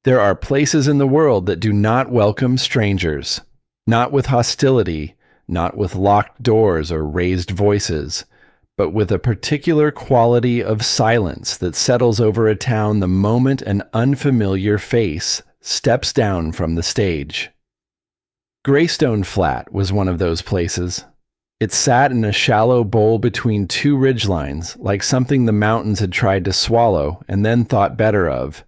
There are places in the world that do not welcome strangers, not with hostility, not with locked doors or raised voices, but with a particular quality of silence that settles over a town the moment an unfamiliar face steps down from the stage. Greystone Flat was one of those places. It sat in a shallow bowl between two ridgelines, like something the mountains had tried to swallow and then thought better of.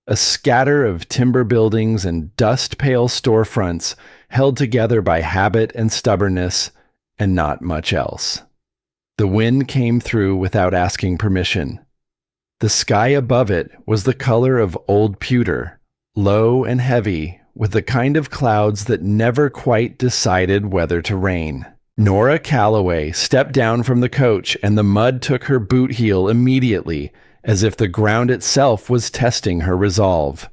A scatter of timber buildings and dust-pale storefronts held together by habit and stubbornness, and not much else. The wind came through without asking permission. The sky above it was the color of old pewter, low and heavy, with the kind of clouds that never quite decided whether to rain. Nora Calloway stepped down from the coach, and the mud took her boot heel immediately, as if the ground itself was testing her resolve.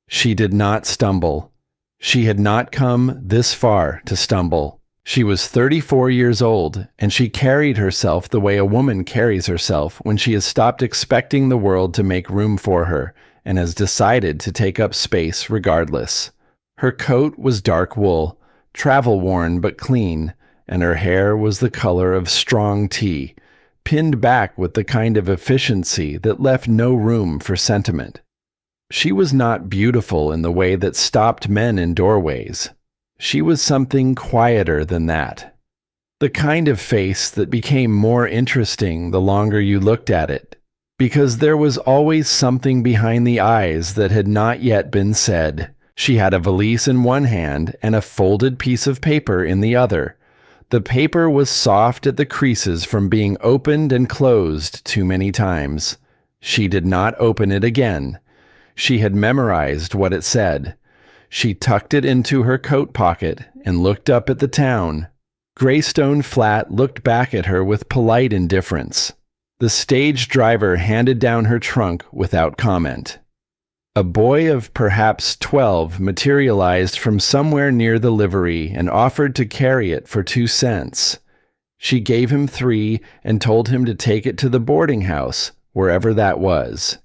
She did not stumble. She had not come this far to stumble. She was 34 years old, and she carried herself the way a woman carries herself when she has stopped expecting the world to make room for her and has decided to take up space regardless. Her coat was dark wool, travel-worn but clean, and her hair was the color of strong tea, pinned back with the kind of efficiency that left no room for sentiment. She was not beautiful in the way that stopped men in doorways. She was something quieter than that. The kind of face that became more interesting the longer you looked at it, because there was always something behind the eyes that had not yet been said. She had a valise in one hand and a folded piece of paper in the other. The paper was soft at the creases from being opened and closed too many times. She did not open it again. She had memorized what it said. She tucked it into her coat pocket and looked up at the town. Greystone Flat looked back at her with polite indifference. The stage driver handed down her trunk without comment. A boy of perhaps 12 materialized from somewhere near the livery and offered to carry it for 2 cents. She gave him 3 and told him to take it to the boarding house, wherever that was.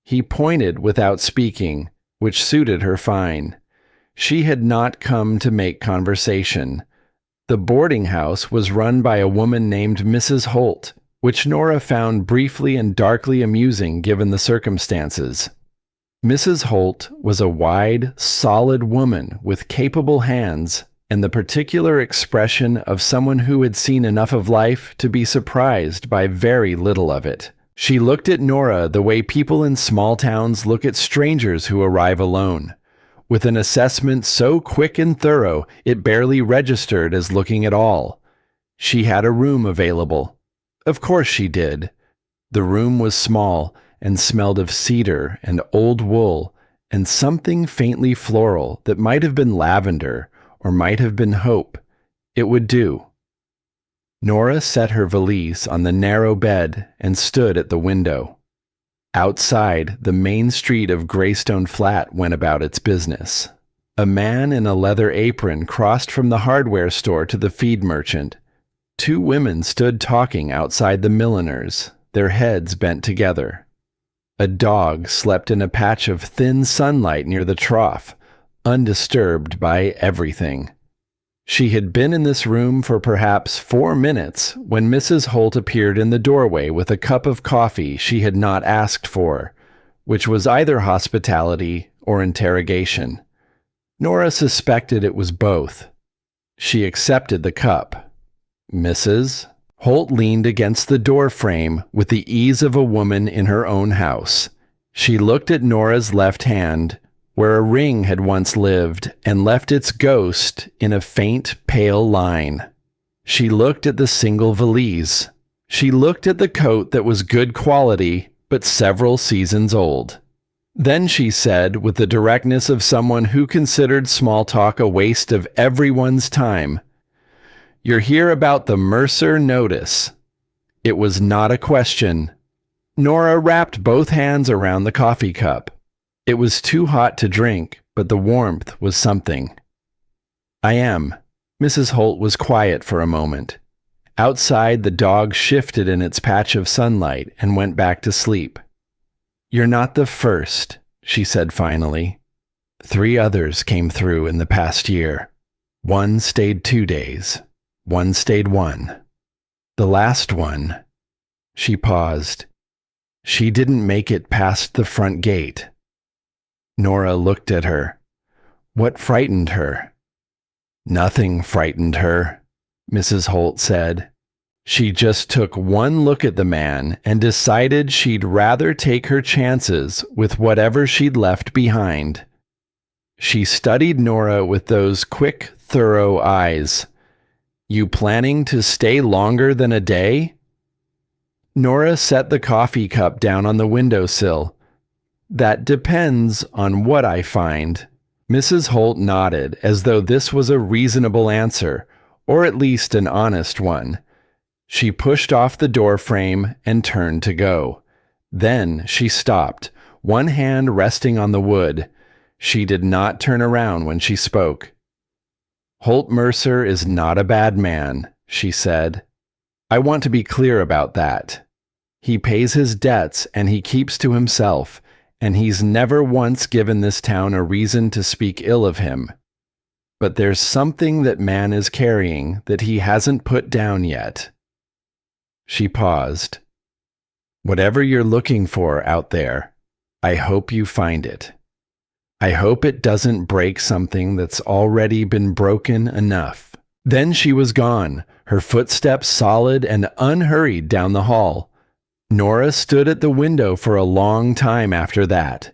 He pointed without speaking, which suited her fine. She had not come to make conversation. The boarding house was run by a woman named Mrs. Holt, which Nora found briefly and darkly amusing given the circumstances. Mrs. Holt was a wide, solid woman with capable hands and the particular expression of someone who had seen enough of life to be surprised by very little of it. She looked at Nora the way people in small towns look at strangers who arrive alone, with an assessment so quick and thorough it barely registered as looking at all. She had a room available. Of course she did. The room was small and smelled of cedar and old wool and something faintly floral that might have been lavender or might have been hope. It would do. Nora set her valise on the narrow bed and stood at the window. Outside, the main street of Greystone Flat went about its business. A man in a leather apron crossed from the hardware store to the feed merchant. 2 women stood talking outside the milliner's, their heads bent together. A dog slept in a patch of thin sunlight near the trough, undisturbed by everything. She had been in this room for perhaps 4 minutes when Mrs. Holt appeared in the doorway with a cup of coffee she had not asked for, which was either hospitality or interrogation. Nora suspected it was both. She accepted the cup. Mrs. Holt leaned against the door frame with the ease of a woman in her own house. She looked at Nora's left hand, where a ring had once lived, and left its ghost in a faint, pale line. She looked at the single valise. She looked at the coat that was good quality, but several seasons old. Then she said, with the directness of someone who considered small talk a waste of everyone's time, "You're here about the Mercer notice." It was not a question. Nora wrapped both hands around the coffee cup. It was too hot to drink, but the warmth was something. "I am." Mrs. Holt was quiet for a moment. Outside, the dog shifted in its patch of sunlight and went back to sleep. "You're not the first," she said finally. 3 others came through in the past year. 1 stayed 2 days. 1 stayed 1. The last one, she paused. She didn't make it past the front gate. Nora looked at her. What frightened her? Nothing frightened her, Mrs. Holt said. She just took one look at the man and decided she'd rather take her chances with whatever she'd left behind. She studied Nora with those quick, thorough eyes. You planning to stay longer than a day? Nora set the coffee cup down on the windowsill. That depends on what I find. Mrs. Holt nodded as though this was a reasonable answer, or at least an honest one. She pushed off the door frame and turned to go. Then she stopped, one hand resting on the wood. She did not turn around when she spoke. Holt Mercer is not a bad man, she said. I want to be clear about that. He pays his debts and he keeps to himself, and he's never once given this town a reason to speak ill of him. But there's something that man is carrying that he hasn't put down yet. She paused. Whatever you're looking for out there, I hope you find it. I hope it doesn't break something that's already been broken enough. Then she was gone, her footsteps solid and unhurried down the hall. Nora stood at the window for a long time after that.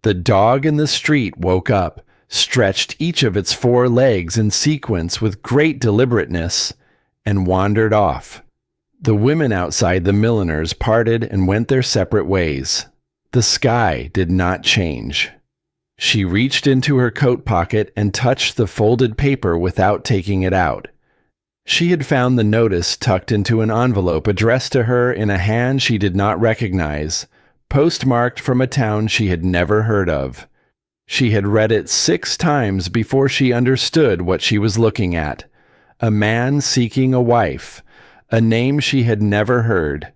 The dog in the street woke up, stretched each of its 4 legs in sequence with great deliberateness, and wandered off. The women outside the milliner's parted and went their separate ways. The sky did not change. She reached into her coat pocket and touched the folded paper without taking it out. She had found the notice tucked into an envelope addressed to her in a hand she did not recognize, postmarked from a town she had never heard of. She had read it 6 times before she understood what she was looking at. A man seeking a wife, a name she had never heard,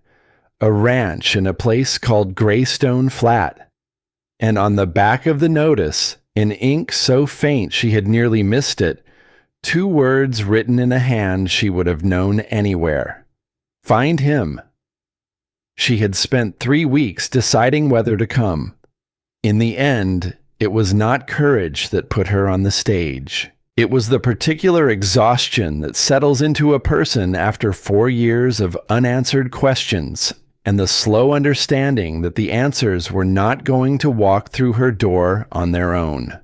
a ranch in a place called Greystone Flat. And on the back of the notice, in ink so faint she had nearly missed it, 2 words written in a hand she would have known anywhere. Find him. She had spent 3 weeks deciding whether to come. In the end, it was not courage that put her on the stage. It was the particular exhaustion that settles into a person after 4 years of unanswered questions, and the slow understanding that the answers were not going to walk through her door on their own.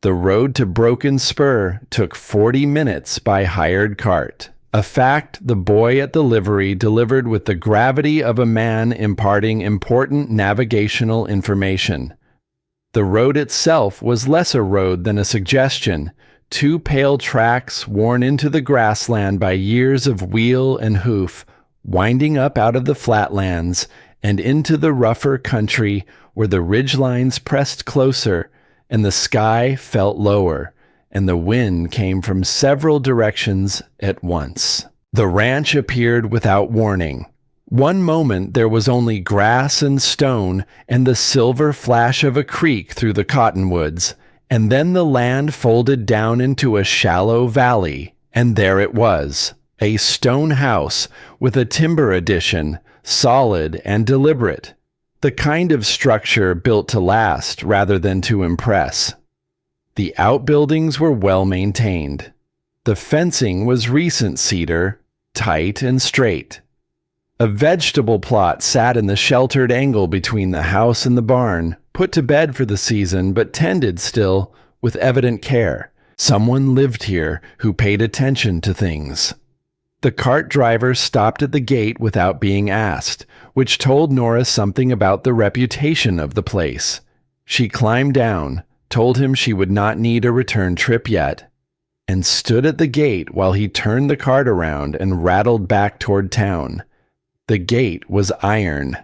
The road to Broken Spur took 40 minutes by hired cart, a fact the boy at the livery delivered with the gravity of a man imparting important navigational information. The road itself was less a road than a suggestion, 2 pale tracks worn into the grassland by years of wheel and hoof, winding up out of the flatlands and into the rougher country where the ridgelines pressed closer and the sky felt lower, and the wind came from several directions at once. The ranch appeared without warning. One moment there was only grass and stone and the silver flash of a creek through the cottonwoods, and then the land folded down into a shallow valley, and there it was, a stone house with a timber addition, solid and deliberate, the kind of structure built to last rather than to impress. The outbuildings were well maintained. The fencing was recent cedar, tight and straight. A vegetable plot sat in the sheltered angle between the house and the barn, put to bed for the season but tended still with evident care. Someone lived here who paid attention to things. The cart driver stopped at the gate without being asked, which told Nora something about the reputation of the place. She climbed down, told him she would not need a return trip yet, and stood at the gate while he turned the cart around and rattled back toward town. The gate was iron.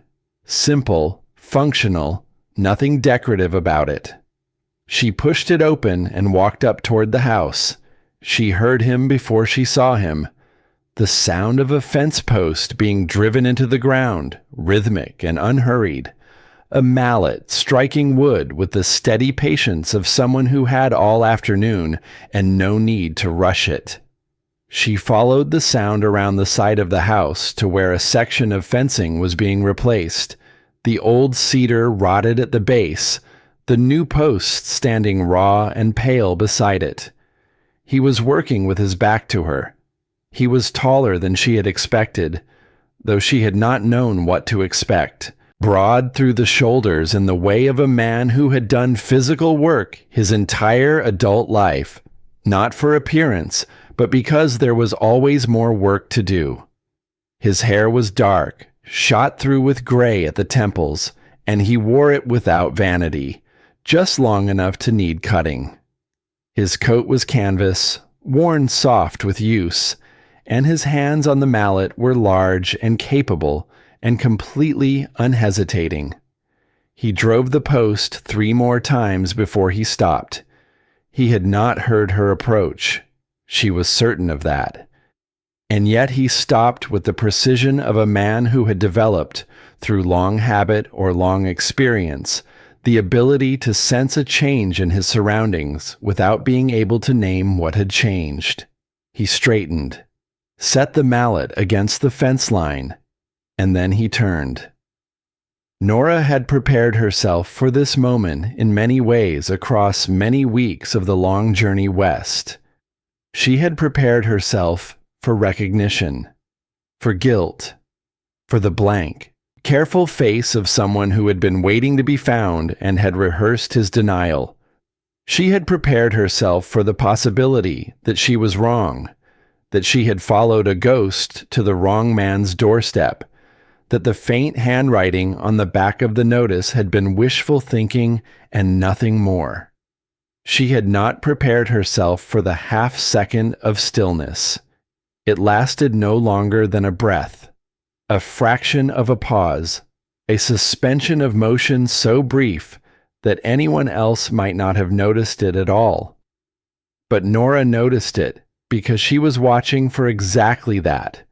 Simple, functional, nothing decorative about it. She pushed it open and walked up toward the house. She heard him before she saw him. The sound of a fence post being driven into the ground, rhythmic and unhurried. a mallet striking wood with the steady patience of someone who had all afternoon and no need to rush it. She followed the sound around the side of the house to where a section of fencing was being replaced, the old cedar rotted at the base, the new posts standing raw and pale beside it. He was working with his back to her. He was taller than she had expected, though she had not known what to expect. Broad through the shoulders in the way of a man who had done physical work his entire adult life, not for appearance, but because there was always more work to do. His hair was dark, shot through with gray at the temples, and he wore it without vanity, just long enough to need cutting. His coat was canvas, worn soft with use, and his hands on the mallet were large and capable and completely unhesitating. He drove the post 3 more times before he stopped. He had not heard her approach. She was certain of that. And yet he stopped with the precision of a man who had developed, through long habit or long experience, the ability to sense a change in his surroundings without being able to name what had changed. He straightened, set the mallet against the fence line, and then he turned. Nora had prepared herself for this moment in many ways across many weeks of the long journey west. She had prepared herself for recognition, for guilt, for the blank, careful face of someone who had been waiting to be found and had rehearsed his denial. She had prepared herself for the possibility that she was wrong, that she had followed a ghost to the wrong man's doorstep, that the faint handwriting on the back of the notice had been wishful thinking and nothing more. She had not prepared herself for the half-second of stillness. It lasted no longer than a breath, a fraction of a pause, a suspension of motion so brief that anyone else might not have noticed it at all. But Nora noticed it because she was watching for exactly that.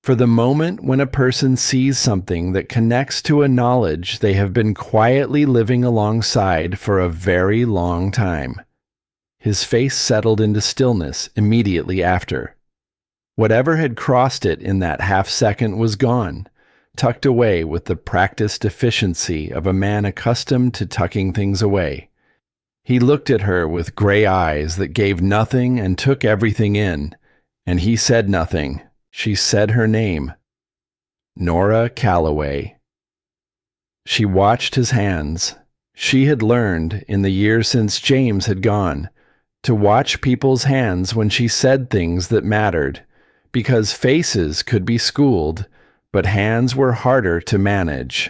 For the moment when a person sees something that connects to a knowledge they have been quietly living alongside for a very long time. His face settled into stillness immediately after. Whatever had crossed it in that half-second was gone, tucked away with the practiced efficiency of a man accustomed to tucking things away. He looked at her with gray eyes that gave nothing and took everything in, and he said nothing. She said her name, Nora Calloway. She watched his hands. She had learned, in the years since James had gone, to watch people's hands when she said things that mattered, because faces could be schooled, but hands were harder to manage.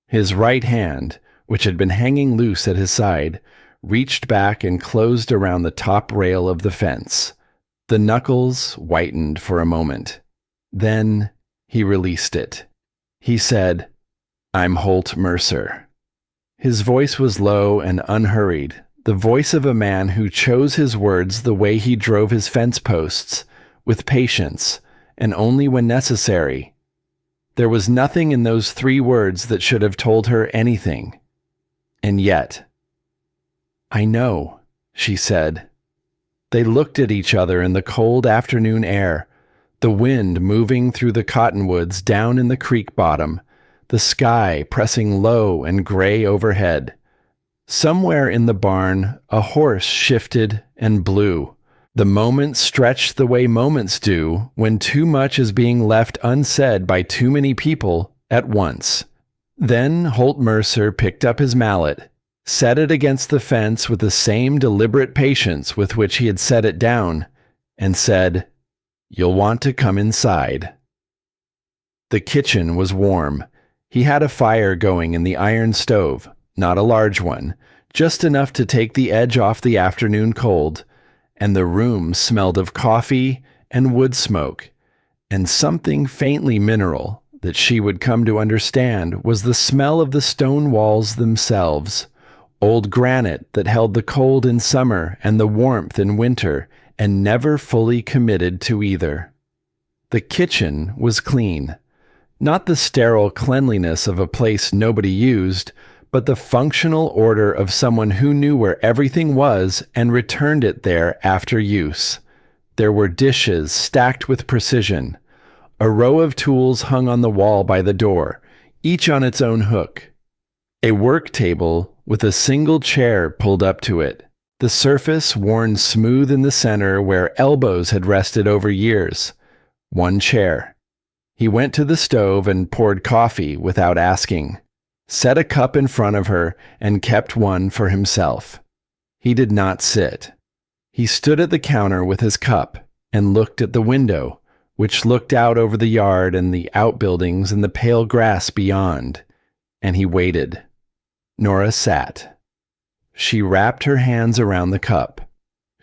His right hand, which had been hanging loose at his side, reached back and closed around the top rail of the fence. The knuckles whitened for a moment. Then he released it. He said, "I'm Holt Mercer." His voice was low and unhurried, the voice of a man who chose his words the way he drove his fence posts, with patience, and only when necessary. There was nothing in those 3 words that should have told her anything. And yet, "I know," she said. They looked at each other in the cold afternoon air, the wind moving through the cottonwoods down in the creek bottom, the sky pressing low and gray overhead. Somewhere in the barn, a horse shifted and blew. The moment stretched the way moments do when too much is being left unsaid by too many people at once. Then Holt Mercer picked up his mallet, set it against the fence with the same deliberate patience with which he had set it down, and said, "You'll want to come inside." The kitchen was warm. He had a fire going in the iron stove, not a large one, just enough to take the edge off the afternoon cold, and the room smelled of coffee and wood smoke, and something faintly mineral that she would come to understand was the smell of the stone walls themselves, old granite that held the cold in summer and the warmth in winter, and never fully committed to either. The kitchen was clean. Not the sterile cleanliness of a place nobody used, but the functional order of someone who knew where everything was and returned it there after use. There were dishes stacked with precision. A row of tools hung on the wall by the door, each on its own hook. A work table with a single chair pulled up to it, the surface worn smooth in the center where elbows had rested over years. One chair. He went to the stove and poured coffee without asking, set a cup in front of her, and kept one for himself. He did not sit. He stood at the counter with his cup and looked at the window, which looked out over the yard and the outbuildings and the pale grass beyond, and he waited. Nora sat. She wrapped her hands around the cup.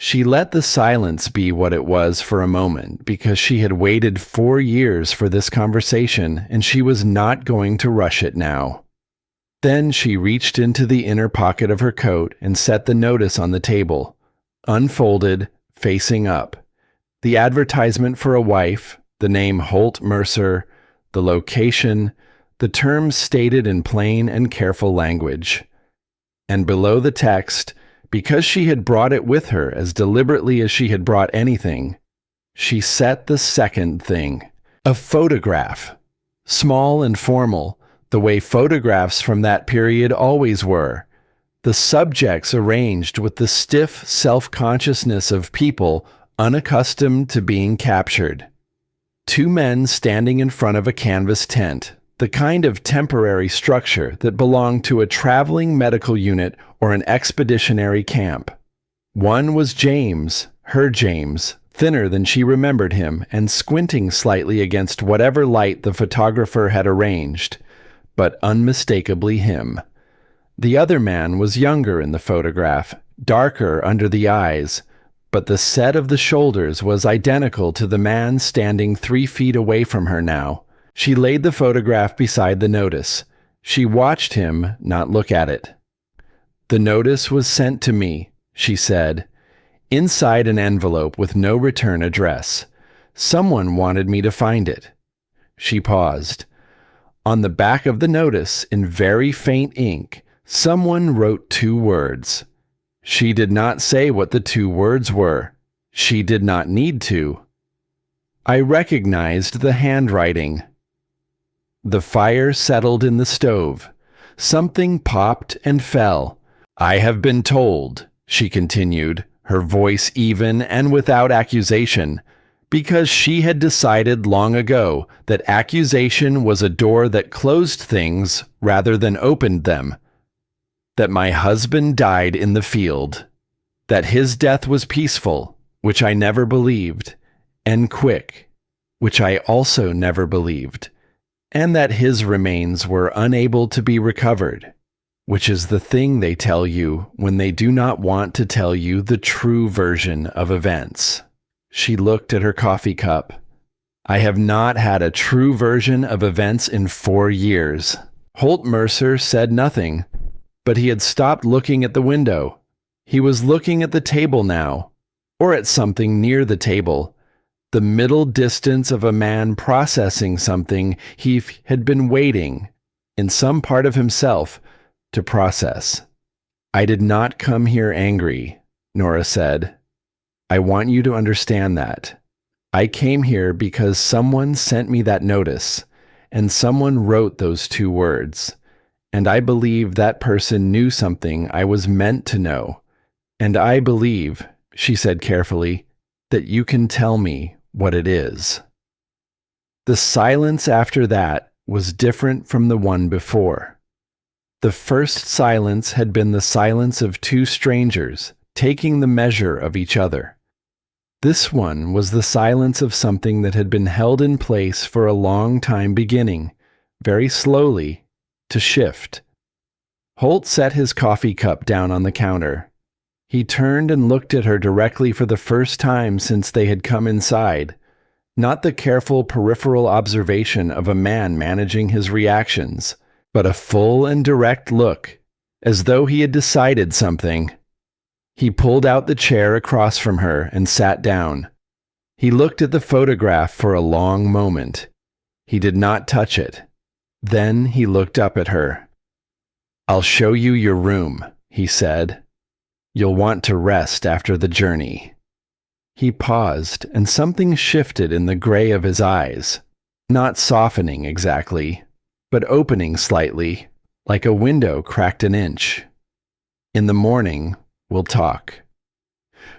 She let the silence be what it was for a moment, because she had waited 4 years for this conversation, and she was not going to rush it now. Then she reached into the inner pocket of her coat and set the notice on the table, unfolded, facing up. The advertisement for a wife, the name Holt Mercer, the location, the terms stated in plain and careful language. And below the text, because she had brought it with her as deliberately as she had brought anything, she set the second thing, a photograph, small and formal, the way photographs from that period always were, the subjects arranged with the stiff self-consciousness of people unaccustomed to being captured. 2 men standing in front of a canvas tent, the kind of temporary structure that belonged to a traveling medical unit or an expeditionary camp. One was James, her James, thinner than she remembered him and squinting slightly against whatever light the photographer had arranged, but unmistakably him. The other man was younger in the photograph, darker under the eyes, but the set of the shoulders was identical to the man standing 3 feet away from her now. She laid the photograph beside the notice. She watched him not look at it. "The notice was sent to me," she said, "inside an envelope with no return address. Someone wanted me to find it." She paused. On the back of the notice, in very faint ink, someone wrote 2 words. She did not say what the 2 words were. She did not need to. I recognized the handwriting. The fire settled in the stove. Something popped and fell. "I have been told," she continued, her voice even and without accusation, because she had decided long ago that accusation was a door that closed things rather than opened them, that my husband died in the field, that his death was peaceful, which I never believed, and quick, which I also never believed, and that his remains were unable to be recovered, which is the thing they tell you when they do not want to tell you the true version of events. She looked at her coffee cup. I have not had a true version of events in 4 years. Holt Mercer said nothing, but he had stopped looking at the window. He was looking at the table now, or at something near the table, the middle distance of a man processing something he had been waiting, in some part of himself, to process. "I did not come here angry," Nora said. "I want you to understand that. I came here because someone sent me that notice, and someone wrote those 2 words, and I believe that person knew something I was meant to know, and I believe," she said carefully, "that you can tell me what it is." The silence after that was different from the one before. The first silence had been the silence of 2 strangers taking the measure of each other. This one was the silence of something that had been held in place for a long time beginning, very slowly, to shift. Holt set his coffee cup down on the counter. He turned and looked at her directly for the first time since they had come inside, not the careful peripheral observation of a man managing his reactions, but a full and direct look, as though he had decided something. He pulled out the chair across from her and sat down. He looked at the photograph for a long moment. He did not touch it. Then he looked up at her. "I'll show you your room," he said. "You'll want to rest after the journey." He paused, and something shifted in the gray of his eyes, not softening exactly, but opening slightly, like a window cracked an inch. "In the morning, we'll talk."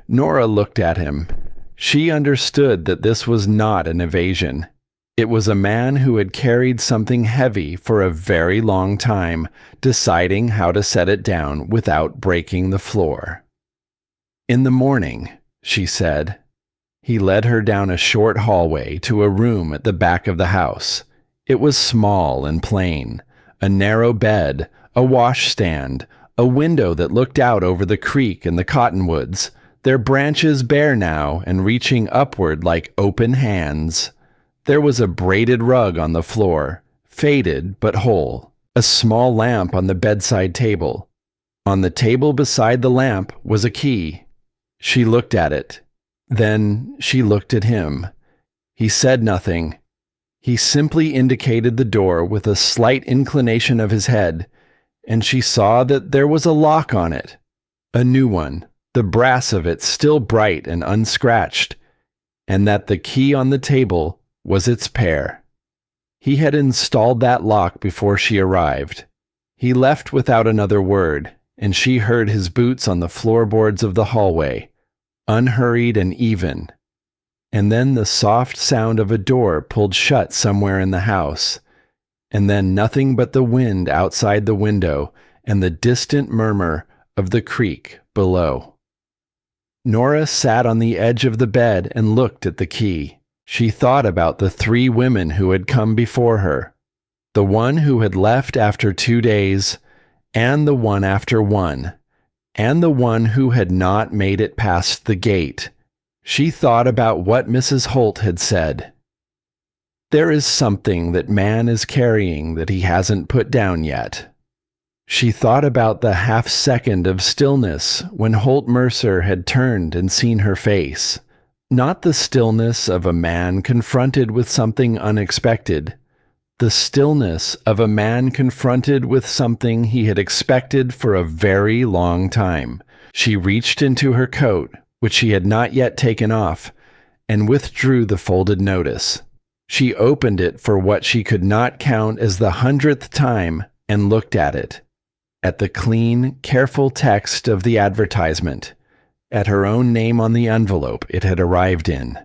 Nora looked at him. She understood that this was not an evasion. It was a man who had carried something heavy for a very long time, deciding how to set it down without breaking the floor. "In the morning," she said. He led her down a short hallway to a room at the back of the house. It was small and plain. A narrow bed, a washstand, a window that looked out over the creek and the cottonwoods, their branches bare now and reaching upward like open hands. There was a braided rug on the floor, faded but whole, a small lamp on the bedside table. On the table beside the lamp was a key. She looked at it. Then she looked at him. He said nothing. He simply indicated the door with a slight inclination of his head, and she saw that there was a lock on it. A new one, the brass of it still bright and unscratched, and that the key on the table was its pair. He had installed that lock before she arrived. He left without another word, and she heard his boots on the floorboards of the hallway, unhurried and even, and then the soft sound of a door pulled shut somewhere in the house, and then nothing but the wind outside the window and the distant murmur of the creek below. Nora sat on the edge of the bed and looked at the key. She thought about the 3 women who had come before her, the one who had left after 2 days, and the one after 1, and the one who had not made it past the gate. She thought about what Mrs. Holt had said. There is something that man is carrying that he hasn't put down yet. She thought about the half-second of stillness when Holt Mercer had turned and seen her face. Not the stillness of a man confronted with something unexpected. The stillness of a man confronted with something he had expected for a very long time. She reached into her coat, which she had not yet taken off, and withdrew the folded notice. She opened it for what she could not count as the 100th time and looked at it. At the clean, careful text of the advertisement. At her own name on the envelope it had arrived in.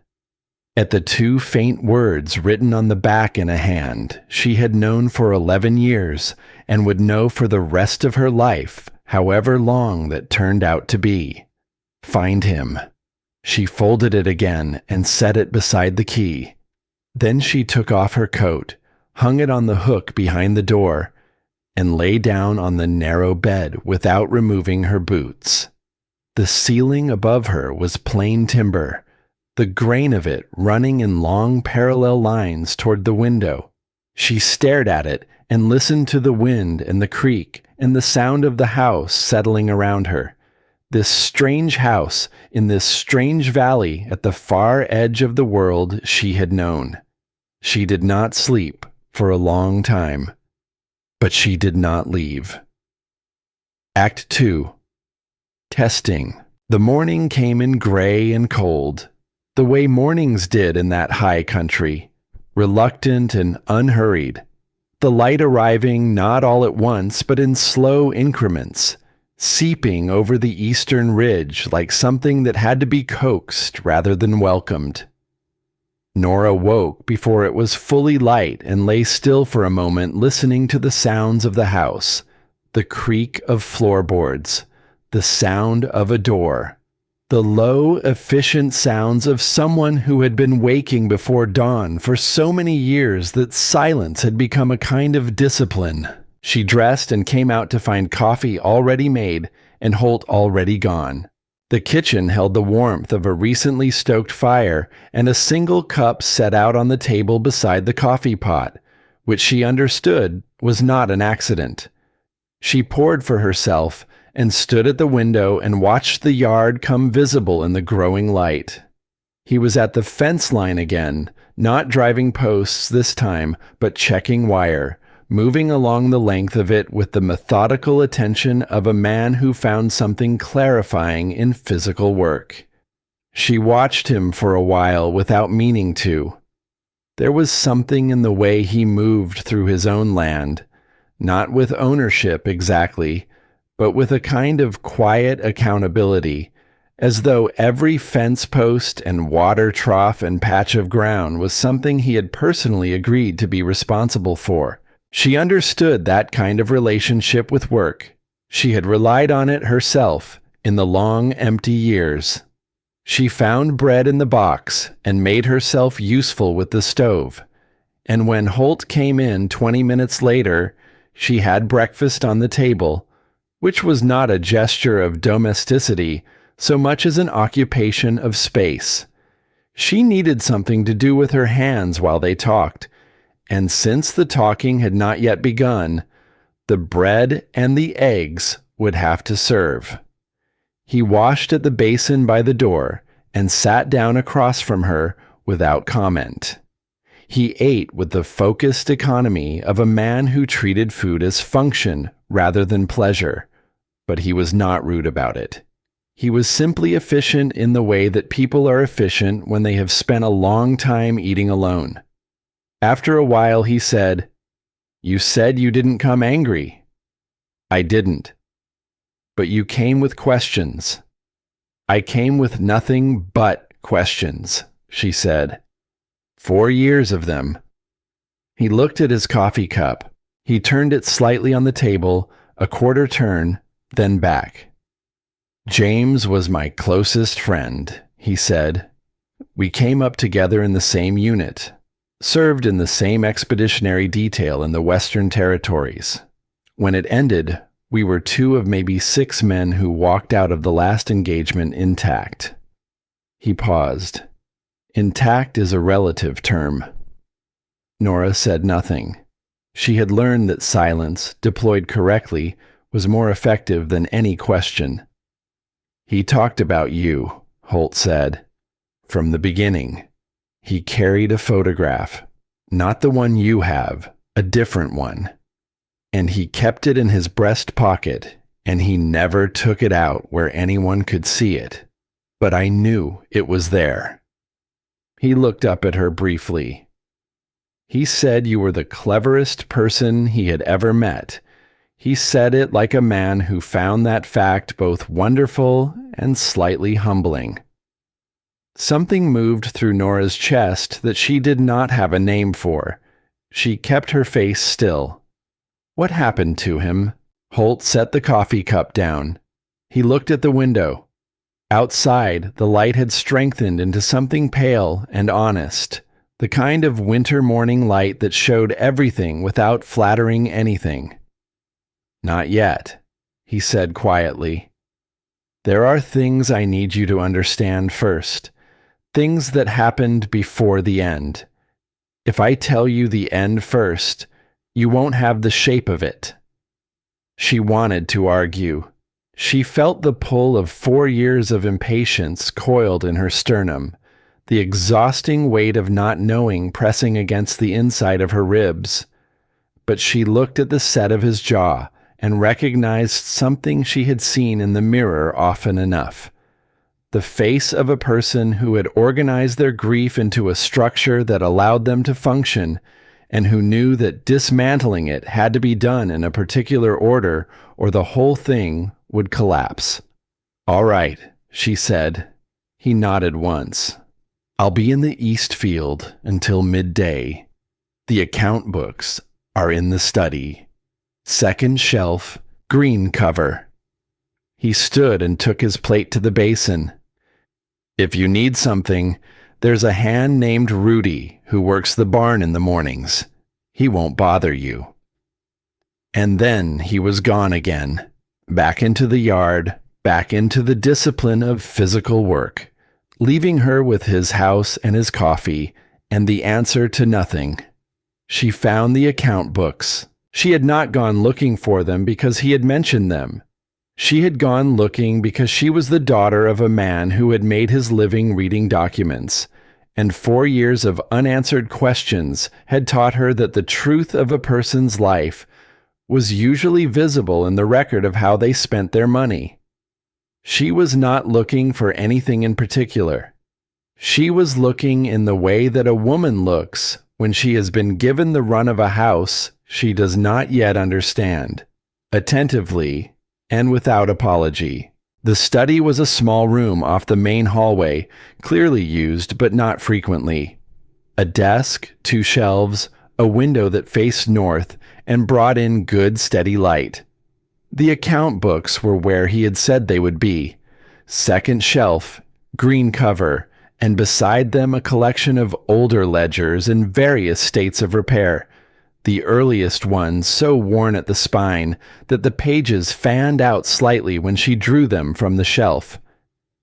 At the 2 faint words written on the back in a hand she had known for 11 years and would know for the rest of her life, however long that turned out to be. Find him. She folded it again and set it beside the key. Then she took off her coat, hung it on the hook behind the door, and lay down on the narrow bed without removing her boots. The ceiling above her was plain timber, the grain of it running in long parallel lines toward the window. She stared at it and listened to the wind and the creek and the sound of the house settling around her. This strange house in this strange valley at the far edge of the world she had known. She did not sleep for a long time, but she did not leave. Act 2. Testing. The morning came in gray and cold, the way mornings did in that high country, reluctant and unhurried, the light arriving not all at once but in slow increments, seeping over the eastern ridge like something that had to be coaxed rather than welcomed. Nora woke before it was fully light and lay still for a moment listening to the sounds of the house, the creak of floorboards, the sound of a door, the low, efficient sounds of someone who had been waking before dawn for so many years that silence had become a kind of discipline. She dressed and came out to find coffee already made and Holt already gone. The kitchen held the warmth of a recently stoked fire and a single cup set out on the table beside the coffee pot, which she understood was not an accident. She poured for herself and stood at the window and watched the yard come visible in the growing light. He was at the fence line again, Not driving posts this time, but checking wire, moving along the length of it with the methodical attention of a man who found something clarifying in physical work. She watched him for a while without meaning to. There was something in the way he moved through his own land, not with ownership exactly, but with a kind of quiet accountability, as though every fence post and water trough and patch of ground was something he had personally agreed to be responsible for. She understood that kind of relationship with work. She had relied on it herself in the long, empty years. She found bread in the box and made herself useful with the stove. And when Holt came in 20 minutes later, she had breakfast on the table, which was not a gesture of domesticity so much as an occupation of space. She needed something to do with her hands while they talked, and since the talking had not yet begun, the bread and the eggs would have to serve. He washed at the basin by the door and sat down across from her without comment. He ate with the focused economy of a man who treated food as function rather than pleasure, but he was not rude about it. He was simply efficient in the way that people are efficient when they have spent a long time eating alone. After a while he said, "You said you didn't come angry." "I didn't." "But you came with questions." "I came with nothing but questions," she said. 4 years of them. He looked at his coffee cup. He turned it slightly on the table, a quarter turn, then back. "James was my closest friend," he said. "We came up together in the same unit, served in the same expeditionary detail in the Western Territories. When it ended, we were 2 of maybe 6 men who walked out of the last engagement intact." He paused. Intact is a relative term. Nora said nothing. She had learned that silence, deployed correctly, was more effective than any question. "He talked about you," Holt said. "From the beginning. He carried a photograph, not the one you have, a different one. And he kept it in his breast pocket, and he never took it out where anyone could see it. But I knew it was there." He looked up at her briefly. "He said you were the cleverest person he had ever met. He said it like a man who found that fact both wonderful and slightly humbling." Something moved through Nora's chest that she did not have a name for. She kept her face still. "What happened to him?" Holt set the coffee cup down. He looked at the window. Outside, the light had strengthened into something pale and honest, the kind of winter morning light that showed everything without flattering anything. "Not yet," he said quietly. "There are things I need you to understand first, things that happened before the end. If I tell you the end first, you won't have the shape of it." She wanted to argue. She felt the pull of 4 years of impatience coiled in her sternum, the exhausting weight of not knowing pressing against the inside of her ribs. But she looked at the set of his jaw and recognized something she had seen in the mirror often enough. The face of a person who had organized their grief into a structure that allowed them to function, and who knew that dismantling it had to be done in a particular order or the whole thing would collapse. "All right," she said. He nodded once. "I'll be in the East Field until midday. The account books are in the study. Second shelf, green cover." He stood and took his plate to the basin. "If you need something, there's a hand named Rudy who works the barn in the mornings. He won't bother you." And then he was gone again, back into the yard, back into the discipline of physical work, leaving her with his house and his coffee and the answer to nothing. She found the account books. She had not gone looking for them because he had mentioned them. She had gone looking because she was the daughter of a man who had made his living reading documents, and 4 years of unanswered questions had taught her that the truth of a person's life was usually visible in the record of how they spent their money. She was not looking for anything in particular. She was looking in the way that a woman looks when she has been given the run of a house she does not yet understand. Attentively, and without apology. The study was a small room off the main hallway, clearly used but not frequently. A desk, 2 shelves, a window that faced north and brought in good steady light. The account books were where he had said they would be. Second shelf, green cover, and beside them a collection of older ledgers in various states of repair. The earliest ones so worn at the spine that the pages fanned out slightly when she drew them from the shelf.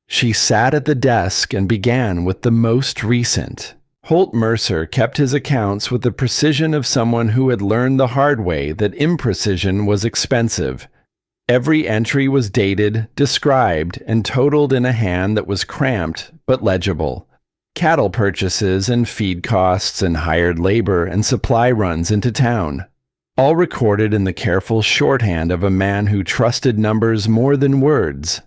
She sat at the desk and began with the most recent. Holt Mercer kept his accounts with the precision of someone who had learned the hard way that imprecision was expensive. Every entry was dated, described, and totaled in a hand that was cramped but legible. Cattle purchases and feed costs and hired labor and supply runs into town, all recorded in the careful shorthand of a man who trusted numbers more than words.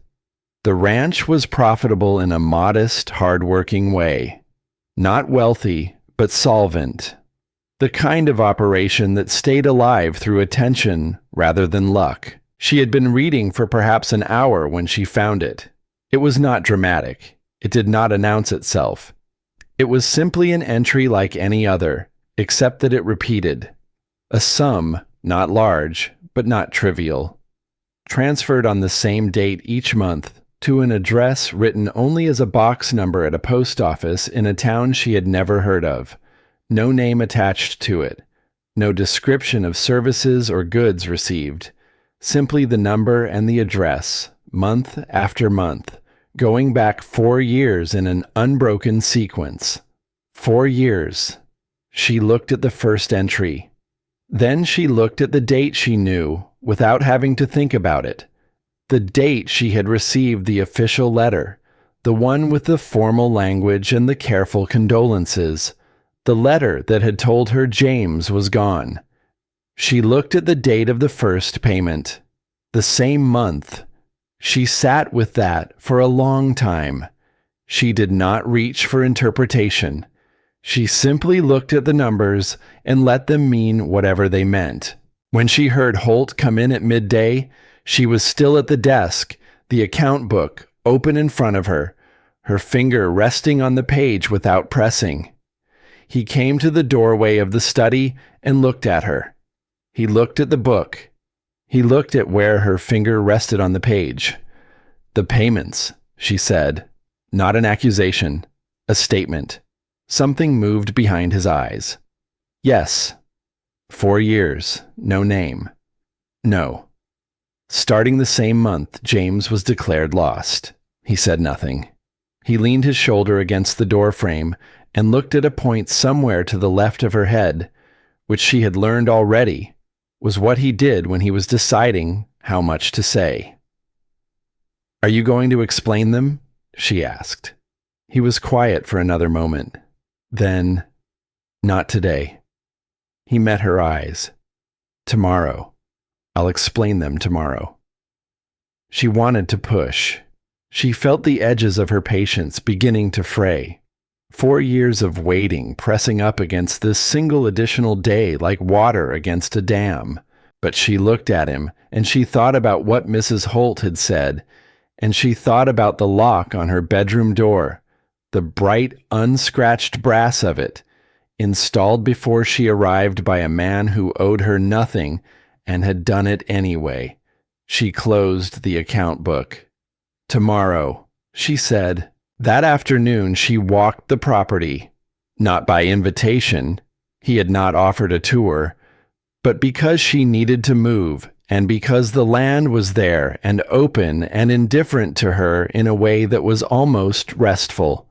The ranch was profitable in a modest, hard-working way. Not wealthy, but solvent. The kind of operation that stayed alive through attention rather than luck. She had been reading for perhaps an hour when she found it. It was not dramatic. It did not announce itself. It was simply an entry like any other, except that it repeated. A sum, not large, but not trivial. Transferred on the same date each month to an address written only as a box number at a post office in a town she had never heard of. No name attached to it. No description of services or goods received. Simply the number and the address, month after month, going back 4 years in an unbroken sequence. 4 years. She looked at the first entry. Then she looked at the date she knew, without having to think about it. The date she had received the official letter, the one with the formal language and the careful condolences, the letter that had told her James was gone. She looked at the date of the first payment, the same month. She sat with that for a long time. She did not reach for interpretation. She simply looked at the numbers and let them mean whatever they meant. When she heard Holt come in at midday, she was still at the desk, the account book open in front of her, her finger resting on the page without pressing. He came to the doorway of the study and looked at her. He looked at the book. He looked at where her finger rested on the page. "The payments," she said. Not an accusation, a statement. Something moved behind his eyes. "Yes." 4 years, no name. "No." Starting the same month, James was declared lost. He said nothing. He leaned his shoulder against the door frame and looked at a point somewhere to the left of her head, which she had learned already was what he did when he was deciding how much to say. "Are you going to explain them?" she asked. He was quiet for another moment. Then, "Not today." He met her eyes. "Tomorrow. I'll explain them tomorrow." She wanted to push. She felt the edges of her patience beginning to fray. 4 years of waiting pressing up against this single additional day like water against a dam. But she looked at him, and she thought about what Mrs. Holt had said, and she thought about the lock on her bedroom door, the bright, unscratched brass of it, installed before she arrived by a man who owed her nothing and had done it anyway. She closed the account book. "Tomorrow," she said. That afternoon she walked the property, not by invitation, he had not offered a tour, but because she needed to move, and because the land was there and open and indifferent to her in a way that was almost restful.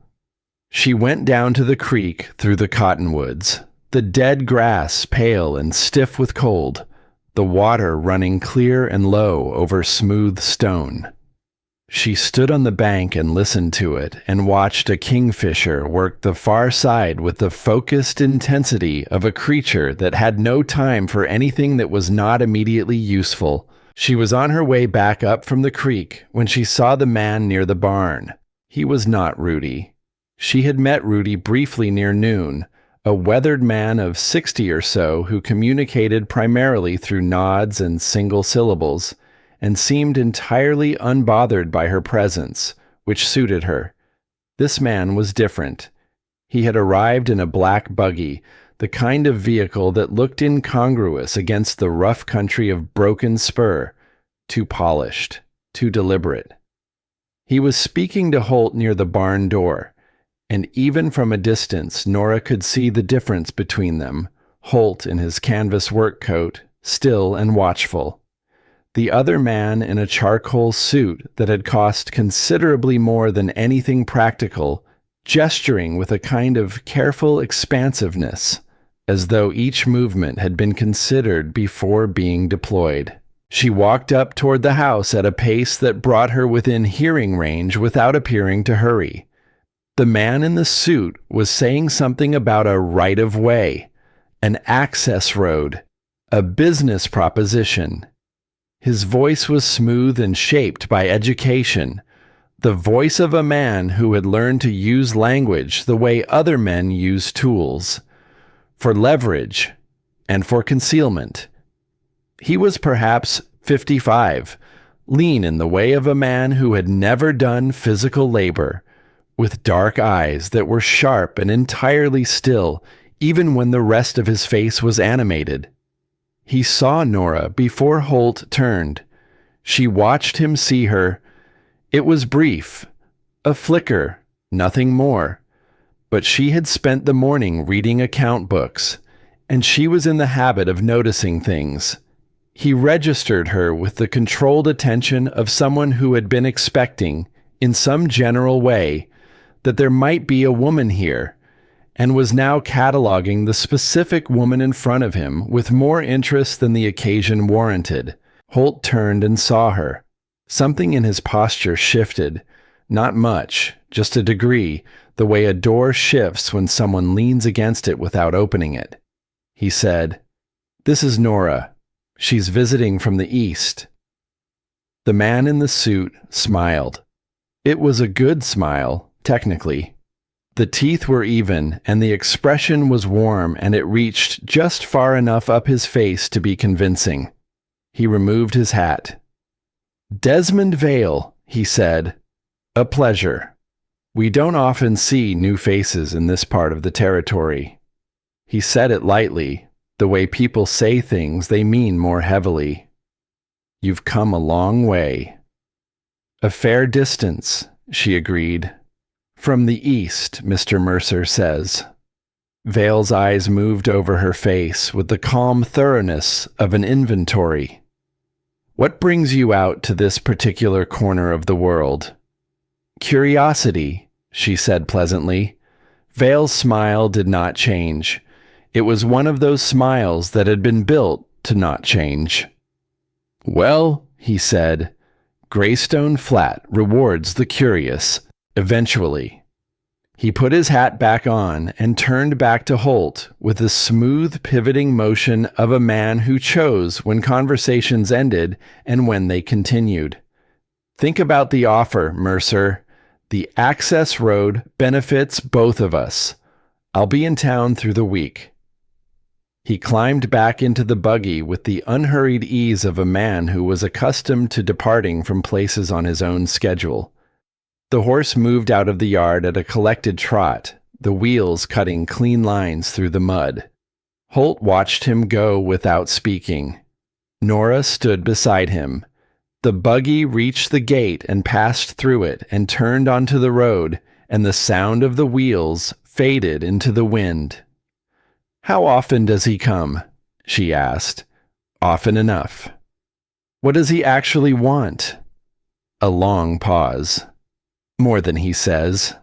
She went down to the creek through the cottonwoods, the dead grass pale and stiff with cold, the water running clear and low over smooth stone. She stood on the bank and listened to it and watched a kingfisher work the far side with the focused intensity of a creature that had no time for anything that was not immediately useful. She was on her way back up from the creek when she saw the man near the barn. He was not Rudy. She had met Rudy briefly near noon, a weathered man of 60 or so who communicated primarily through nods and single syllables, and seemed entirely unbothered by her presence, which suited her. This man was different. He had arrived in a black buggy, the kind of vehicle that looked incongruous against the rough country of Broken Spur, too polished, too deliberate. He was speaking to Holt near the barn door, and even from a distance Nora could see the difference between them, Holt in his canvas work coat, still and watchful. The other man in a charcoal suit that had cost considerably more than anything practical, gesturing with a kind of careful expansiveness, as though each movement had been considered before being deployed. She walked up toward the house at a pace that brought her within hearing range without appearing to hurry. The man in the suit was saying something about a right-of-way, an access road, a business proposition. His voice was smooth and shaped by education, the voice of a man who had learned to use language the way other men use tools, for leverage and for concealment. He was perhaps 55, lean in the way of a man who had never done physical labor, with dark eyes that were sharp and entirely still, even when the rest of his face was animated. He saw Nora before Holt turned. She watched him see her. It was brief, a flicker, nothing more. But she had spent the morning reading account books, and she was in the habit of noticing things. He registered her with the controlled attention of someone who had been expecting, in some general way, that there might be a woman here, and was now cataloging the specific woman in front of him with more interest than the occasion warranted. Holt turned and saw her. Something in his posture shifted. Not much, just a degree, the way a door shifts when someone leans against it without opening it. He said, "This is Nora. She's visiting from the east." The man in the suit smiled. It was a good smile, technically. The teeth were even, and the expression was warm, and it reached just far enough up his face to be convincing. He removed his hat. "Desmond Vale," he said. "A pleasure. We don't often see new faces in this part of the territory." He said it lightly, the way people say things they mean more heavily. "You've come a long way." "A fair distance," she agreed. "From the east, Mr. Mercer says." Vale's eyes moved over her face with the calm thoroughness of an inventory. "What brings you out to this particular corner of the world?" "Curiosity," she said pleasantly. Vale's smile did not change. It was one of those smiles that had been built to not change. "Well," he said, "Greystone Flat rewards the curious. Eventually." He put his hat back on and turned back to Holt with the smooth pivoting motion of a man who chose when conversations ended and when they continued. "Think about the offer, Mercer. The access road benefits both of us. I'll be in town through the week." He climbed back into the buggy with the unhurried ease of a man who was accustomed to departing from places on his own schedule. The horse moved out of the yard at a collected trot, the wheels cutting clean lines through the mud. Holt watched him go without speaking. Nora stood beside him. The buggy reached the gate and passed through it and turned onto the road, and the sound of the wheels faded into the wind. "How often does he come?" she asked. "Often enough." "What does he actually want?" A long pause. "More than he says."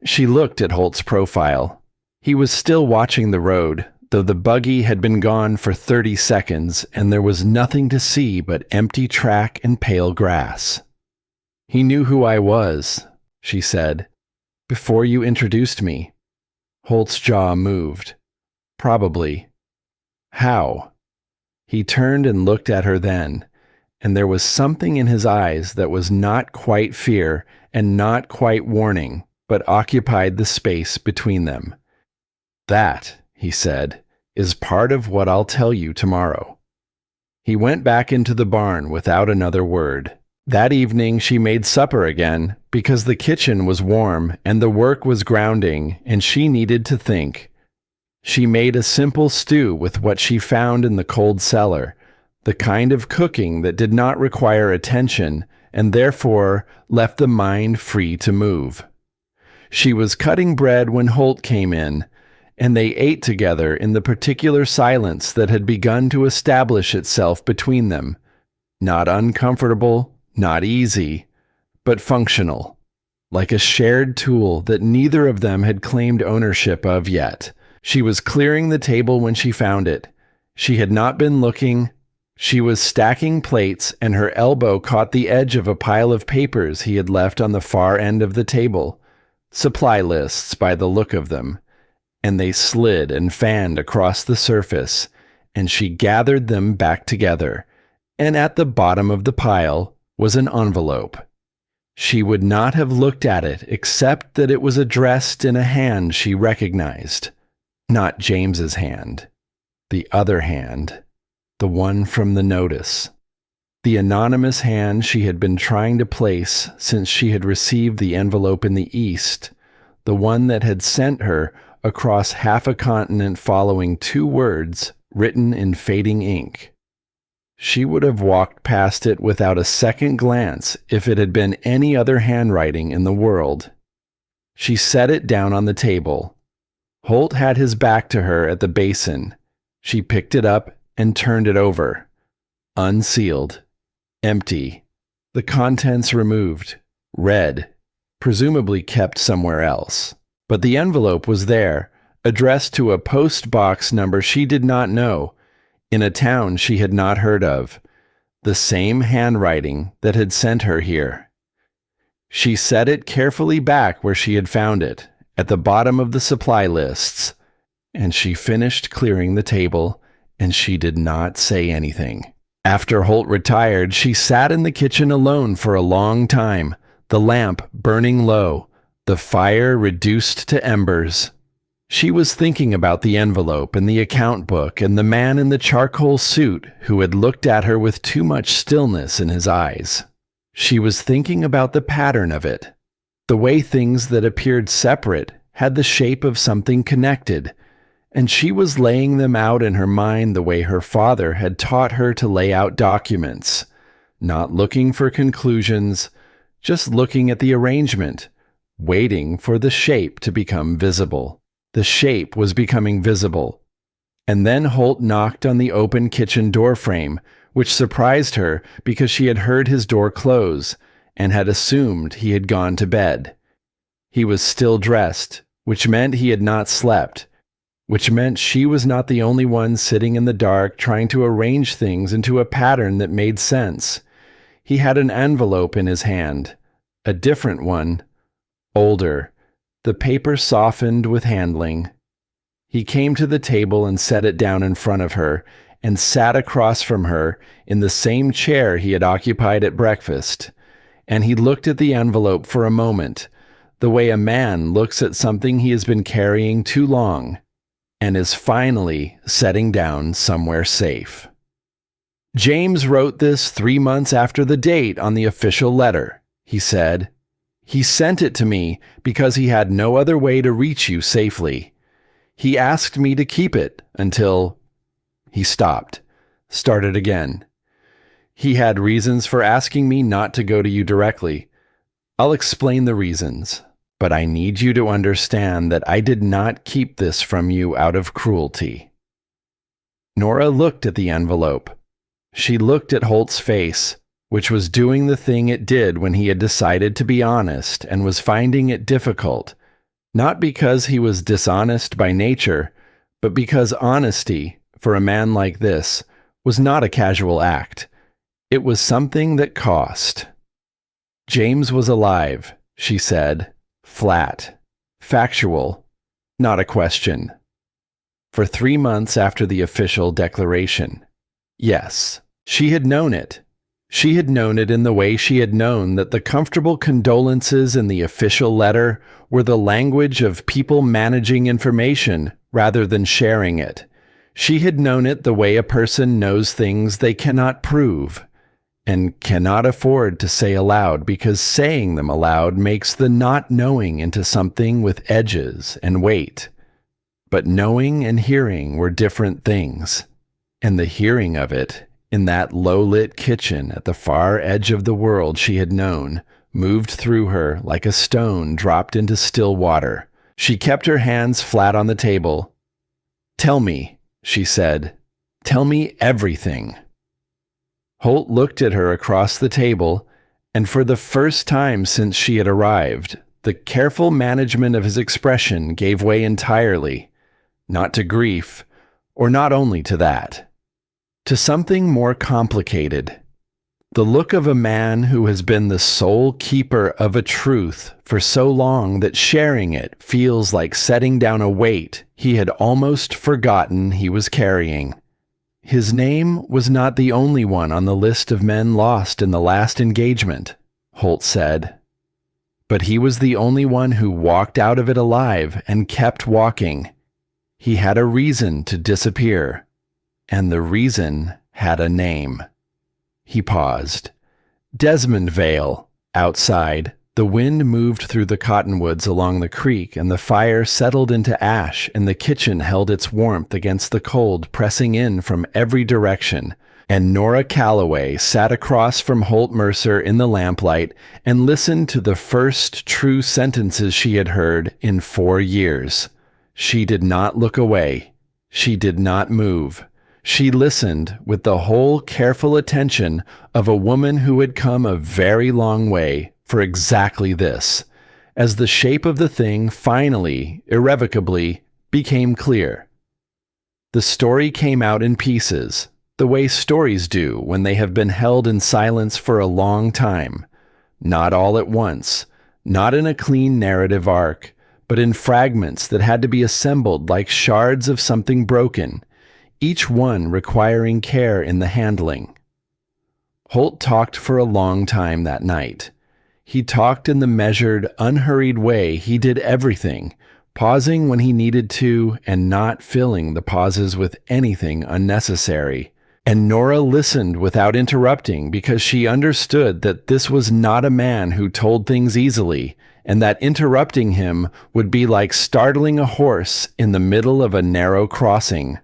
She looked at Holt's profile. He was still watching the road, though the buggy had been gone for 30 seconds and there was nothing to see but empty track and pale grass. He knew who I was, she said, before you introduced me. Holt's jaw moved. Probably. How? He turned and looked at her then, and there was something in his eyes that was not quite fear and not quite warning, but occupied the space between them. That, he said, is part of what I'll tell you tomorrow. He went back into the barn without another word. That evening she made supper again because the kitchen was warm and the work was grounding and she needed to think. She made a simple stew with what she found in the cold cellar, the kind of cooking that did not require attention and therefore left the mind free to move. She was cutting bread when Holt came in, and they ate together in the particular silence that had begun to establish itself between them. Not uncomfortable, not easy, but functional, like a shared tool that neither of them had claimed ownership of yet. She was clearing the table when she found it. She had not been looking. She was stacking plates, and her elbow caught the edge of a pile of papers he had left on the far end of the table. Supply lists by the look of them. And they slid and fanned across the surface, and she gathered them back together, and at the bottom of the pile was an envelope. She would not have looked at it except that it was addressed in a hand she recognized. Not James's hand. The other hand. The one from the notice. The anonymous hand she had been trying to place since she had received the envelope in the East. The one that had sent her across half a continent following 2 words written in fading ink. She would have walked past it without a second glance if it had been any other handwriting in the world. She set it down on the table. Holt had his back to her at the basin. She picked it up and turned it over. Unsealed. Empty. The contents removed. Read. Presumably kept somewhere else. But the envelope was there, addressed to a post box number she did not know, in a town she had not heard of. The same handwriting that had sent her here. She set it carefully back where she had found it, at the bottom of the supply lists, and she finished clearing the table, and she did not say anything. After Holt retired, she sat in the kitchen alone for a long time, the lamp burning low, the fire reduced to embers. She was thinking about the envelope and the account book and the man in the charcoal suit who had looked at her with too much stillness in his eyes. She was thinking about the pattern of it, the way things that appeared separate had the shape of something connected, and she was laying them out in her mind the way her father had taught her to lay out documents, not looking for conclusions, just looking at the arrangement, waiting for the shape to become visible. The shape was becoming visible. And then Holt knocked on the open kitchen door frame, which surprised her because she had heard his door close and had assumed he had gone to bed. He was still dressed, which meant he had not slept, which meant she was not the only one sitting in the dark trying to arrange things into a pattern that made sense. He had an envelope in his hand, a different one, older, the paper softened with handling. He came to the table and set it down in front of her, and sat across from her in the same chair he had occupied at breakfast, and he looked at the envelope for a moment, the way a man looks at something he has been carrying too long, and is finally setting down somewhere safe. James wrote this 3 months after the date on the official letter, he said. He sent it to me because he had no other way to reach you safely. He asked me to keep it until... He stopped, started again. He had reasons for asking me not to go to you directly. I'll explain the reasons, but I need you to understand that I did not keep this from you out of cruelty. Nora looked at the envelope. She looked at Holt's face, which was doing the thing it did when he had decided to be honest and was finding it difficult, not because he was dishonest by nature, but because honesty, for a man like this, was not a casual act. It was something that cost. James was alive, she said, flat, factual, not a question. For 3 months after the official declaration. Yes, she had known it. She had known it in the way she had known that the comfortable condolences in the official letter were the language of people managing information rather than sharing it. She had known it the way a person knows things they cannot prove and cannot afford to say aloud because saying them aloud makes the not knowing into something with edges and weight. But knowing and hearing were different things, and the hearing of it in that low-lit kitchen at the far edge of the world she had known moved through her like a stone dropped into still water. She kept her hands flat on the table. "Tell me," she said. "Tell me everything." Holt looked at her across the table, and for the first time since she had arrived, the careful management of his expression gave way entirely, not to grief, or not only to that, to something more complicated. The look of a man who has been the sole keeper of a truth for so long that sharing it feels like setting down a weight he had almost forgotten he was carrying. His name was not the only one on the list of men lost in the last engagement, Holt said. But he was the only one who walked out of it alive and kept walking. He had a reason to disappear, and the reason had a name. He paused. Desmond Vale, outside. The wind moved through the cottonwoods along the creek, and the fire settled into ash, and the kitchen held its warmth against the cold pressing in from every direction. And Nora Calloway sat across from Holt Mercer in the lamplight and listened to the first true sentences she had heard in 4 years. She did not look away. She did not move. She listened with the whole careful attention of a woman who had come a very long way for exactly this, as the shape of the thing finally, irrevocably, became clear. The story came out in pieces, the way stories do when they have been held in silence for a long time, not all at once, not in a clean narrative arc, but in fragments that had to be assembled like shards of something broken, each one requiring care in the handling. Holt talked for a long time that night. He talked in the measured, unhurried way he did everything, pausing when he needed to and not filling the pauses with anything unnecessary. And Nora listened without interrupting because she understood that this was not a man who told things easily, and that interrupting him would be like startling a horse in the middle of a narrow crossing.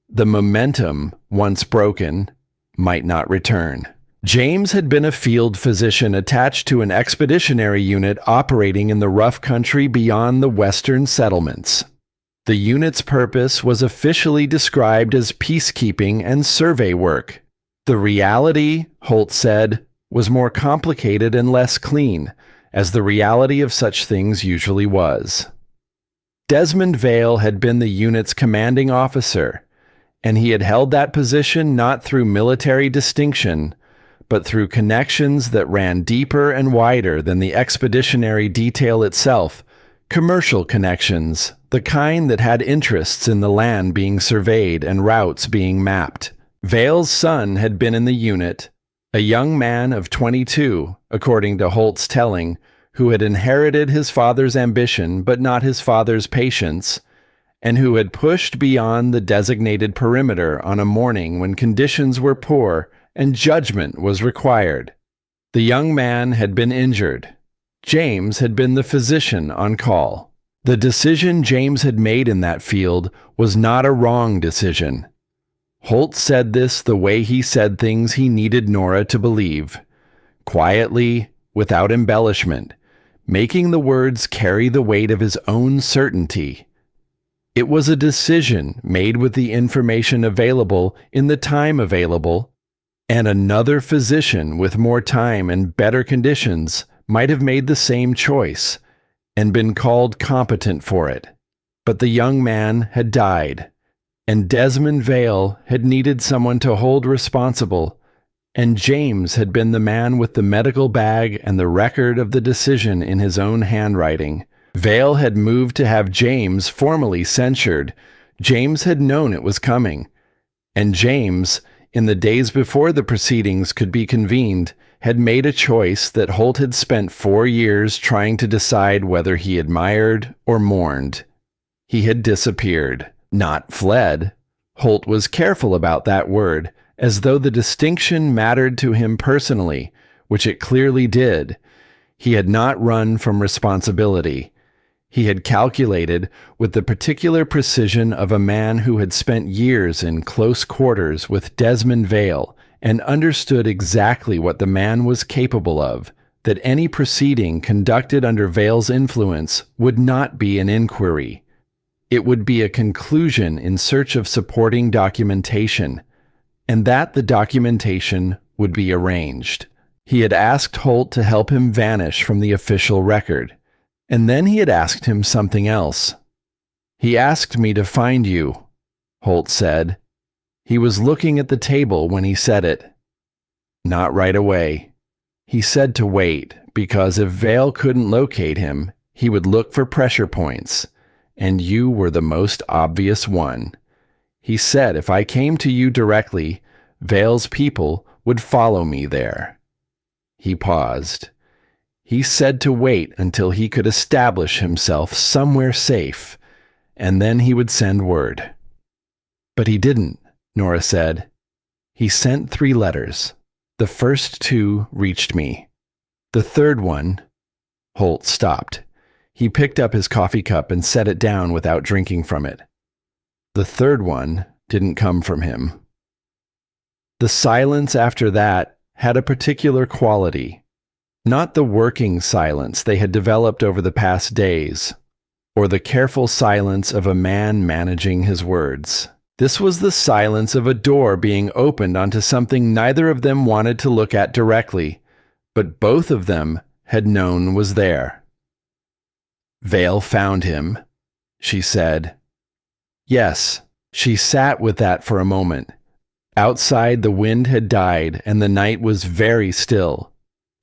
The momentum, once broken, might not return. James had been a field physician attached to an expeditionary unit operating in the rough country beyond the western settlements. The unit's purpose was officially described as peacekeeping and survey work. The reality, Holt said, was more complicated and less clean, as the reality of such things usually was. Desmond Vale had been the unit's commanding officer, and he had held that position not through military distinction, but through connections that ran deeper and wider than the expeditionary detail itself, commercial connections, the kind that had interests in the land being surveyed and routes being mapped. Vale's son had been in the unit, a young man of 22, according to Holt's telling, who had inherited his father's ambition but not his father's patience, and who had pushed beyond the designated perimeter on a morning when conditions were poor and judgment was required. The young man had been injured. James had been the physician on call. The decision James had made in that field was not a wrong decision. Holt said this the way he said things he needed Nora to believe, quietly, without embellishment, making the words carry the weight of his own certainty. It was a decision made with the information available in the time available, and another physician with more time and better conditions might have made the same choice and been called competent for it. But the young man had died, and Desmond Vale had needed someone to hold responsible And James had been the man with the medical bag and the record of the decision in his own handwriting. Vale had moved to have James formally censured. James had known it was coming. And James, in the days before the proceedings could be convened, had made a choice that Holt had spent 4 years trying to decide whether he admired or mourned. He had disappeared, not fled. Holt was careful about that word, as though the distinction mattered to him personally, which it clearly did. He had not run from responsibility. He had calculated with the particular precision of a man who had spent years in close quarters with Desmond Vale and understood exactly what the man was capable of, that any proceeding conducted under Vale's influence would not be an inquiry. It would be a conclusion in search of supporting documentation, and that the documentation would be arranged. He had asked Holt to help him vanish from the official record, and then he had asked him something else. "He asked me to find you," Holt said. He was looking at the table when he said it. Not right away. He said to wait, because if Vale couldn't locate him, he would look for pressure points, and you were the most obvious one. He said if I came to you directly, Vale's people would follow me there. He paused. He said to wait until he could establish himself somewhere safe, and then he would send word. But he didn't, Nora said. He sent 3 letters. The first 2 reached me. The third one... Holt stopped. He picked up his coffee cup and set it down without drinking from it. The third one didn't come from him. The silence after that had a particular quality. Not the working silence they had developed over the past days, or the careful silence of a man managing his words. This was the silence of a door being opened onto something neither of them wanted to look at directly, but both of them had known was there. "Vale found him," she said. Yes, she sat with that for a moment. Outside the wind had died and the night was very still.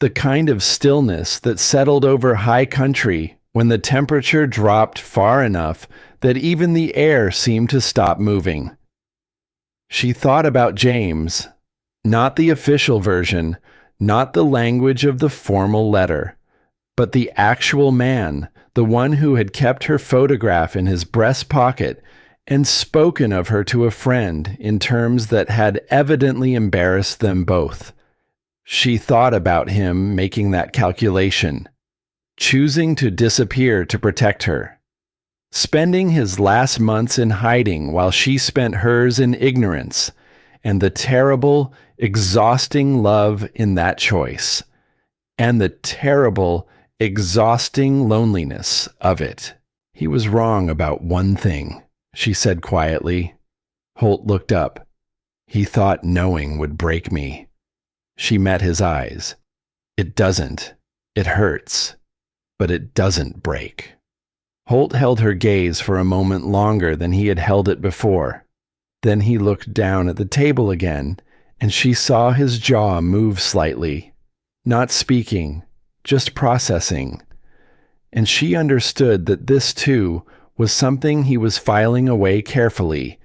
The kind of stillness that settled over high country when the temperature dropped far enough that even the air seemed to stop moving. She thought about James, not the official version, not the language of the formal letter, but the actual man, the one who had kept her photograph in his breast pocket and spoken of her to a friend in terms that had evidently embarrassed them both. She thought about him making that calculation, choosing to disappear to protect her, spending his last months in hiding while she spent hers in ignorance, and the terrible, exhausting love in that choice, and the terrible, exhausting loneliness of it. He was wrong about one thing, she said quietly. Holt looked up. He thought knowing would break me. She met his eyes. It doesn't. It hurts. But it doesn't break. Holt held her gaze for a moment longer than he had held it before. Then he looked down at the table again, and she saw his jaw move slightly. Not speaking, just processing. And she understood that this, too, was something he was filing away carefully,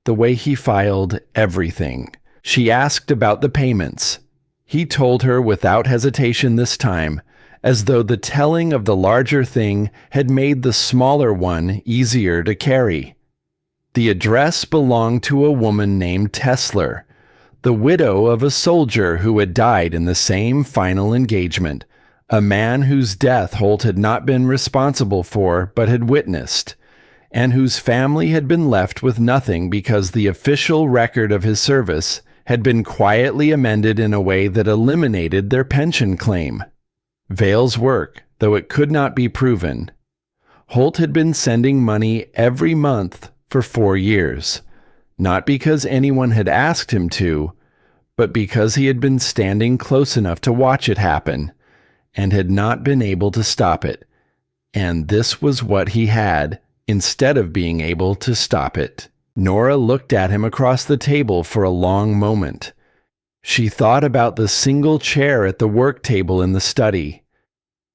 the way he filed everything. She asked about the payments. He told her without hesitation this time, as though the telling of the larger thing had made the smaller one easier to carry. The address belonged to a woman named Tessler, the widow of a soldier who had died in the same final engagement, a man whose death Holt had not been responsible for but had witnessed, and whose family had been left with nothing because the official record of his service had been quietly amended in a way that eliminated their pension claim. Vale's work, though it could not be proven. Holt had been sending money every month for 4 years, not because anyone had asked him to, but because he had been standing close enough to watch it happen, and had not been able to stop it. And this was what he had, instead of being able to stop it. Nora looked at him across the table for a long moment. She thought about the single chair at the work table in the study.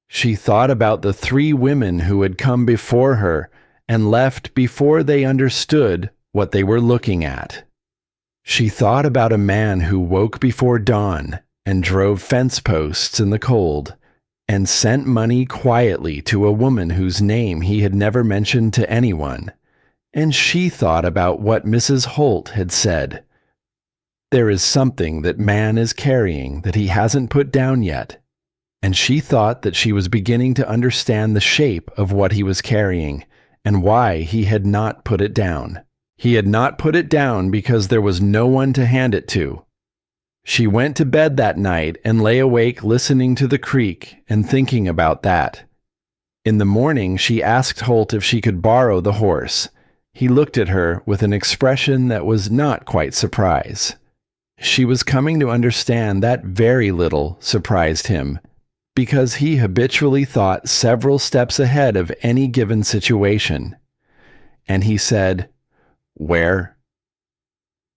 She thought about the 3 women who had come before her and left before they understood what they were looking at. She thought about a man who woke before dawn and drove fence posts in the cold and sent money quietly to a woman whose name he had never mentioned to anyone. And she thought about what Mrs. Holt had said. There is something that man is carrying that he hasn't put down yet. And she thought that she was beginning to understand the shape of what he was carrying and why he had not put it down. He had not put it down because there was no one to hand it to. She went to bed that night and lay awake listening to the creek and thinking about that. In the morning, she asked Holt if she could borrow the horse. He looked at her with an expression that was not quite surprise. She was coming to understand that very little surprised him, because he habitually thought several steps ahead of any given situation. And he said, "Where?"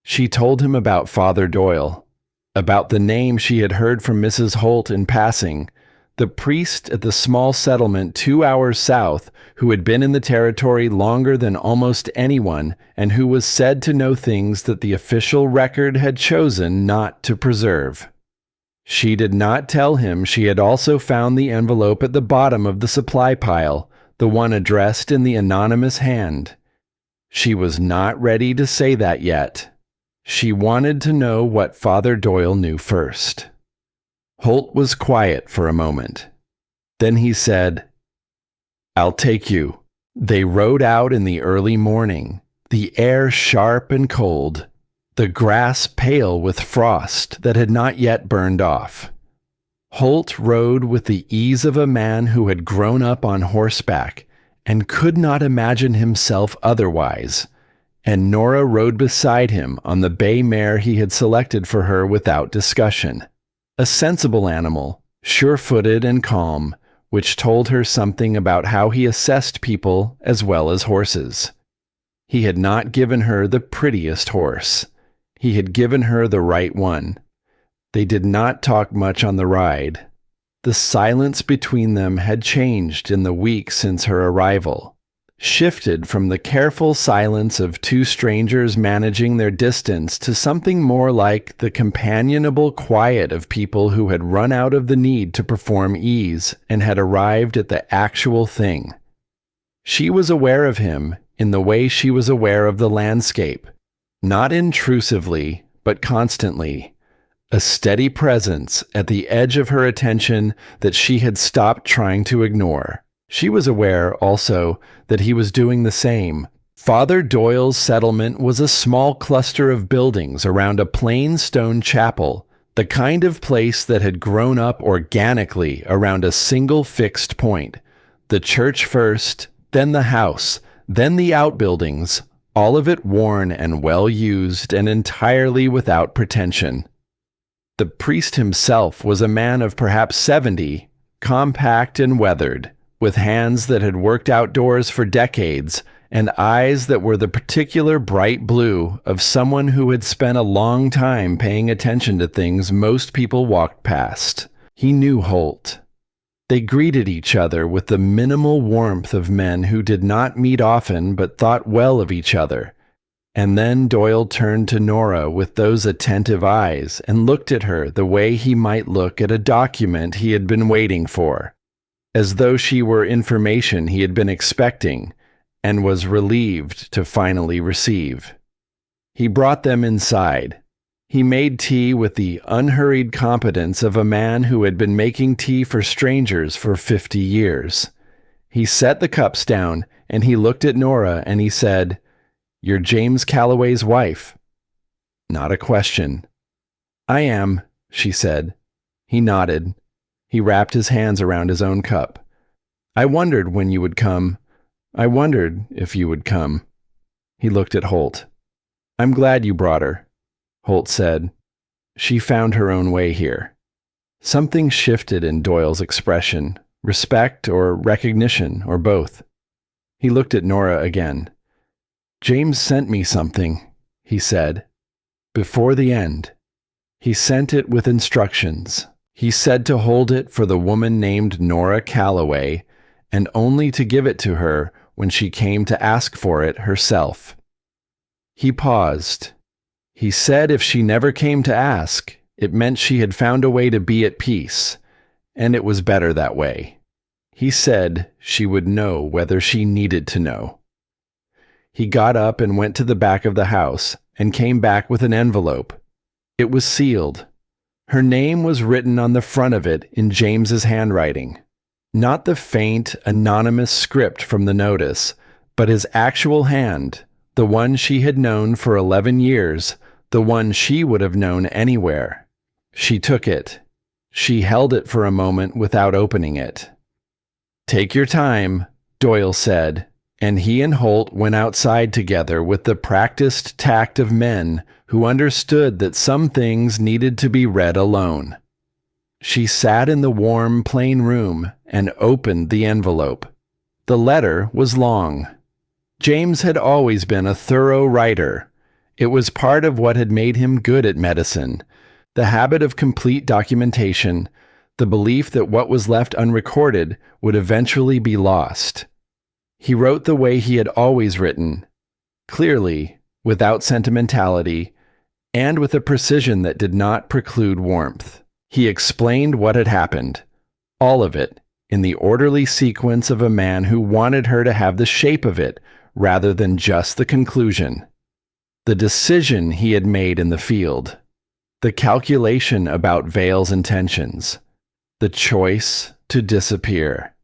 She told him about Father Doyle, about the name she had heard from Mrs. Holt in passing, the priest at the small settlement 2 hours south who had been in the territory longer than almost anyone and who was said to know things that the official record had chosen not to preserve. She did not tell him she had also found the envelope at the bottom of the supply pile, the one addressed in the anonymous hand. She was not ready to say that yet. She wanted to know what Father Doyle knew first. Holt was quiet for a moment. Then he said, "I'll take you." They rode out in the early morning, the air sharp and cold, the grass pale with frost that had not yet burned off. Holt rode with the ease of a man who had grown up on horseback and could not imagine himself otherwise, and Nora rode beside him on the bay mare he had selected for her without discussion. A sensible animal, sure-footed and calm, which told her something about how he assessed people as well as horses. He had not given her the prettiest horse. He had given her the right one. They did not talk much on the ride. The silence between them had changed in the week since her arrival, shifted from the careful silence of 2 strangers managing their distance to something more like the companionable quiet of people who had run out of the need to perform ease and had arrived at the actual thing. She was aware of him in the way she was aware of the landscape, not intrusively, but constantly, a steady presence at the edge of her attention that she had stopped trying to ignore. She was aware, also, that he was doing the same. Father Doyle's settlement was a small cluster of buildings around a plain stone chapel, the kind of place that had grown up organically around a single fixed point. The church first, then the house, then the outbuildings, all of it worn and well used and entirely without pretension. The priest himself was a man of perhaps 70, compact and weathered, with hands that had worked outdoors for decades and eyes that were the particular bright blue of someone who had spent a long time paying attention to things most people walked past. He knew Holt. They greeted each other with the minimal warmth of men who did not meet often but thought well of each other. And then Doyle turned to Nora with those attentive eyes and looked at her the way he might look at a document he had been waiting for, as though she were information he had been expecting and was relieved to finally receive. He brought them inside. He made tea with the unhurried competence of a man who had been making tea for strangers for 50 years. He set the cups down, and he looked at Nora and he said, "You're James Calloway's wife." Not a question. "I am," she said. He nodded. He wrapped his hands around his own cup. "I wondered when you would come. I wondered if you would come." He looked at Holt. "I'm glad you brought her," Holt said. "She found her own way here." Something shifted in Doyle's expression, respect or recognition or both. He looked at Nora again. "James sent me something," he said, "before the end." He sent it with instructions. He said to hold it for the woman named Nora Calloway, and only to give it to her when she came to ask for it herself. He paused. He said if she never came to ask, it meant she had found a way to be at peace, and it was better that way. He said she would know whether she needed to know. He got up and went to the back of the house and came back with an envelope. It was sealed. Her name was written on the front of it in James's handwriting. Not the faint, anonymous script from the notice, but his actual hand, the one she had known for 11 years, the one she would have known anywhere. She took it. She held it for a moment without opening it. "Take your time," Doyle said, and he and Holt went outside together with the practiced tact of men who understood that some things needed to be read alone. She sat in the warm, plain room and opened the envelope. The letter was long. James had always been a thorough writer. It was part of what had made him good at medicine, the habit of complete documentation, the belief that what was left unrecorded would eventually be lost. He wrote the way he had always written, clearly, without sentimentality, and with a precision that did not preclude warmth. He explained what had happened, all of it, in the orderly sequence of a man who wanted her to have the shape of it rather than just the conclusion. The decision he had made in the field, the calculation about Vale's intentions, the choice to disappear.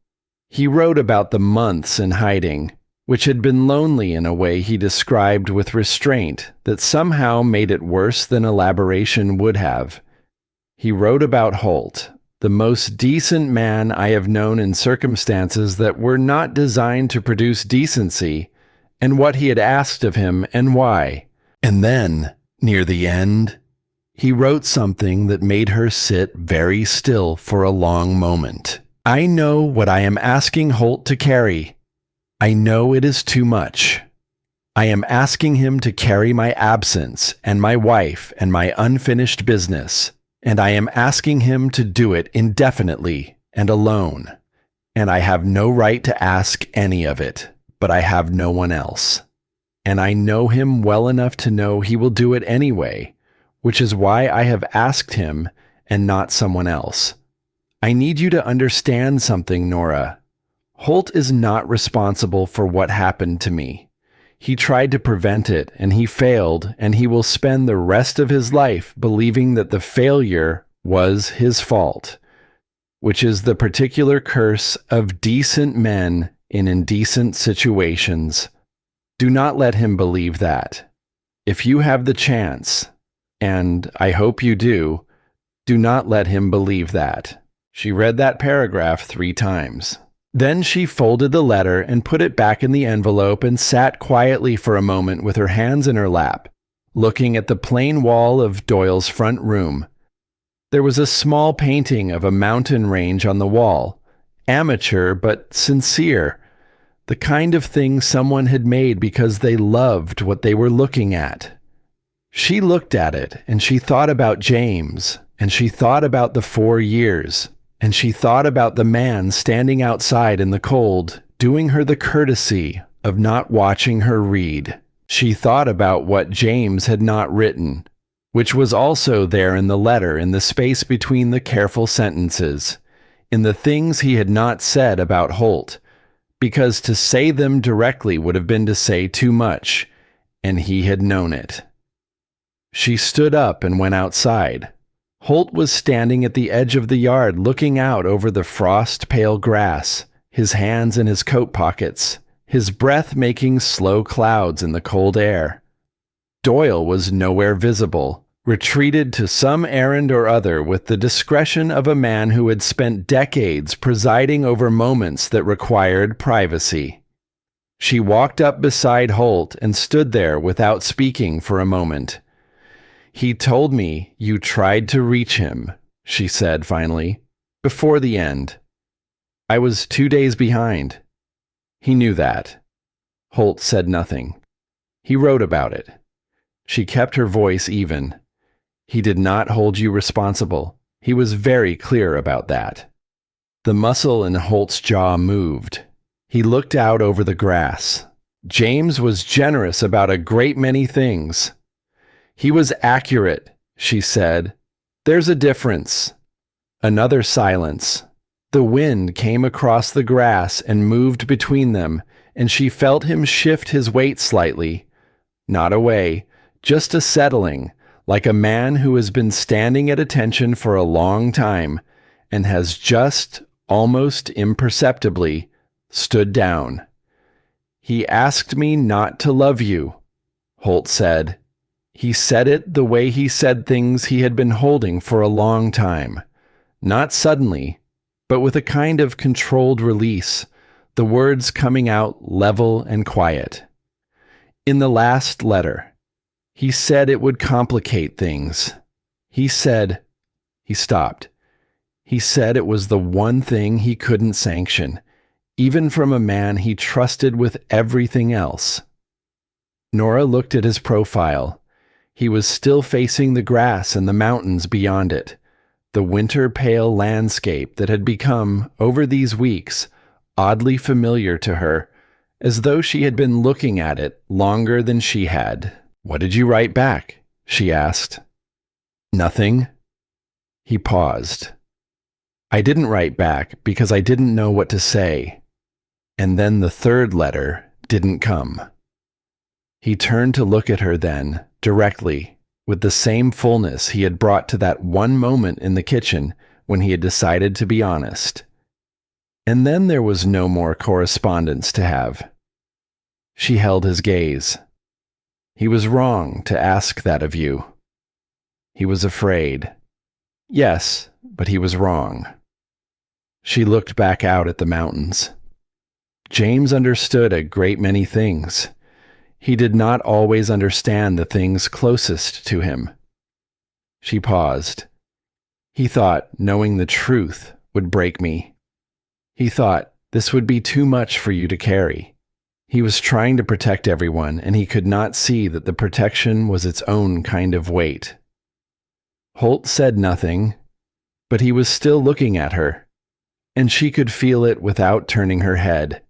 He wrote about the months in hiding, which had been lonely in a way he described with restraint that somehow made it worse than elaboration would have. He wrote about Holt, the most decent man I have known in circumstances that were not designed to produce decency, and what he had asked of him and why. And then, near the end, he wrote something that made her sit very still for a long moment. "I know what I am asking Holt to carry. I know it is too much. I am asking him to carry my absence and my wife and my unfinished business, and I am asking him to do it indefinitely and alone. And I have no right to ask any of it, but I have no one else. And I know him well enough to know he will do it anyway, which is why I have asked him and not someone else. I need you to understand something, Nora. Holt is not responsible for what happened to me. He tried to prevent it, and he failed, and he will spend the rest of his life believing that the failure was his fault, which is the particular curse of decent men in indecent situations. Do not let him believe that. If you have the chance, and I hope you do not let him believe that." She read that paragraph 3 times. Then she folded the letter and put it back in the envelope and sat quietly for a moment with her hands in her lap, looking at the plain wall of Doyle's front room. There was a small painting of a mountain range on the wall, amateur but sincere, the kind of thing someone had made because they loved what they were looking at. She looked at it, and she thought about James, and she thought about the 4 years, and she thought about the man standing outside in the cold, doing her the courtesy of not watching her read. She thought about what James had not written, which was also there in the letter in the space between the careful sentences, in the things he had not said about Holt, because to say them directly would have been to say too much, and he had known it. She stood up and went outside. Holt was standing at the edge of the yard looking out over the frost-pale grass, his hands in his coat pockets, his breath making slow clouds in the cold air. Doyle was nowhere visible, retreated to some errand or other with the discretion of a man who had spent decades presiding over moments that required privacy. She walked up beside Holt and stood there without speaking for a moment. "He told me you tried to reach him," she said finally, "before the end. I was 2 days behind. He knew that." Holt said nothing. He wrote about it. She kept her voice even. He did not hold you responsible. He was very clear about that. The muscle in Holt's jaw moved. He looked out over the grass. James was generous about a great many things. He was accurate, she said. There's a difference. Another silence. The wind came across the grass and moved between them, and she felt him shift his weight slightly. Not away, just a settling, like a man who has been standing at attention for a long time and has just, almost imperceptibly, stood down. He asked me not to love you, Holt said. He said it the way he said things he had been holding for a long time. Not suddenly, but with a kind of controlled release, the words coming out level and quiet. In the last letter, he said it would complicate things. He stopped. He said it was the one thing he couldn't sanction, even from a man he trusted with everything else. Nora looked at his profile. He was still facing the grass and the mountains beyond it, the winter-pale landscape that had become, over these weeks, oddly familiar to her, as though she had been looking at it longer than she had. "What did you write back?" she asked. "Nothing." He paused. "I didn't write back because I didn't know what to say. And then the third letter didn't come." He turned to look at her then, directly, with the same fullness he had brought to that one moment in the kitchen when he had decided to be honest. And then there was no more correspondence to have. She held his gaze. "He was wrong to ask that of you. He was afraid. Yes, but he was wrong." She looked back out at the mountains. James understood a great many things. He did not always understand the things closest to him. She paused. "He thought knowing the truth would break me. He thought this would be too much for you to carry. He was trying to protect everyone, and he could not see that the protection was its own kind of weight." Holt said nothing, but he was still looking at her, and she could feel it without turning her head.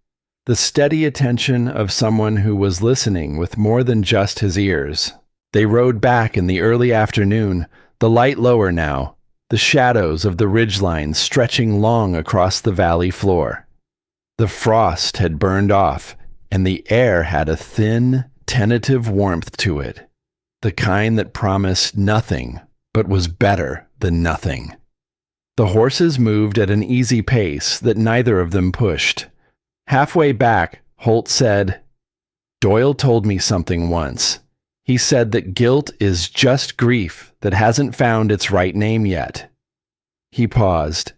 The steady attention of someone who was listening with more than just his ears. They rode back in the early afternoon, the light lower now, the shadows of the ridgeline stretching long across the valley floor. The frost had burned off, and the air had a thin, tentative warmth to it, the kind that promised nothing, but was better than nothing. The horses moved at an easy pace that neither of them pushed. Halfway back, Holt said, "Doyle told me something once. He said that guilt is just grief that hasn't found its right name yet." He paused.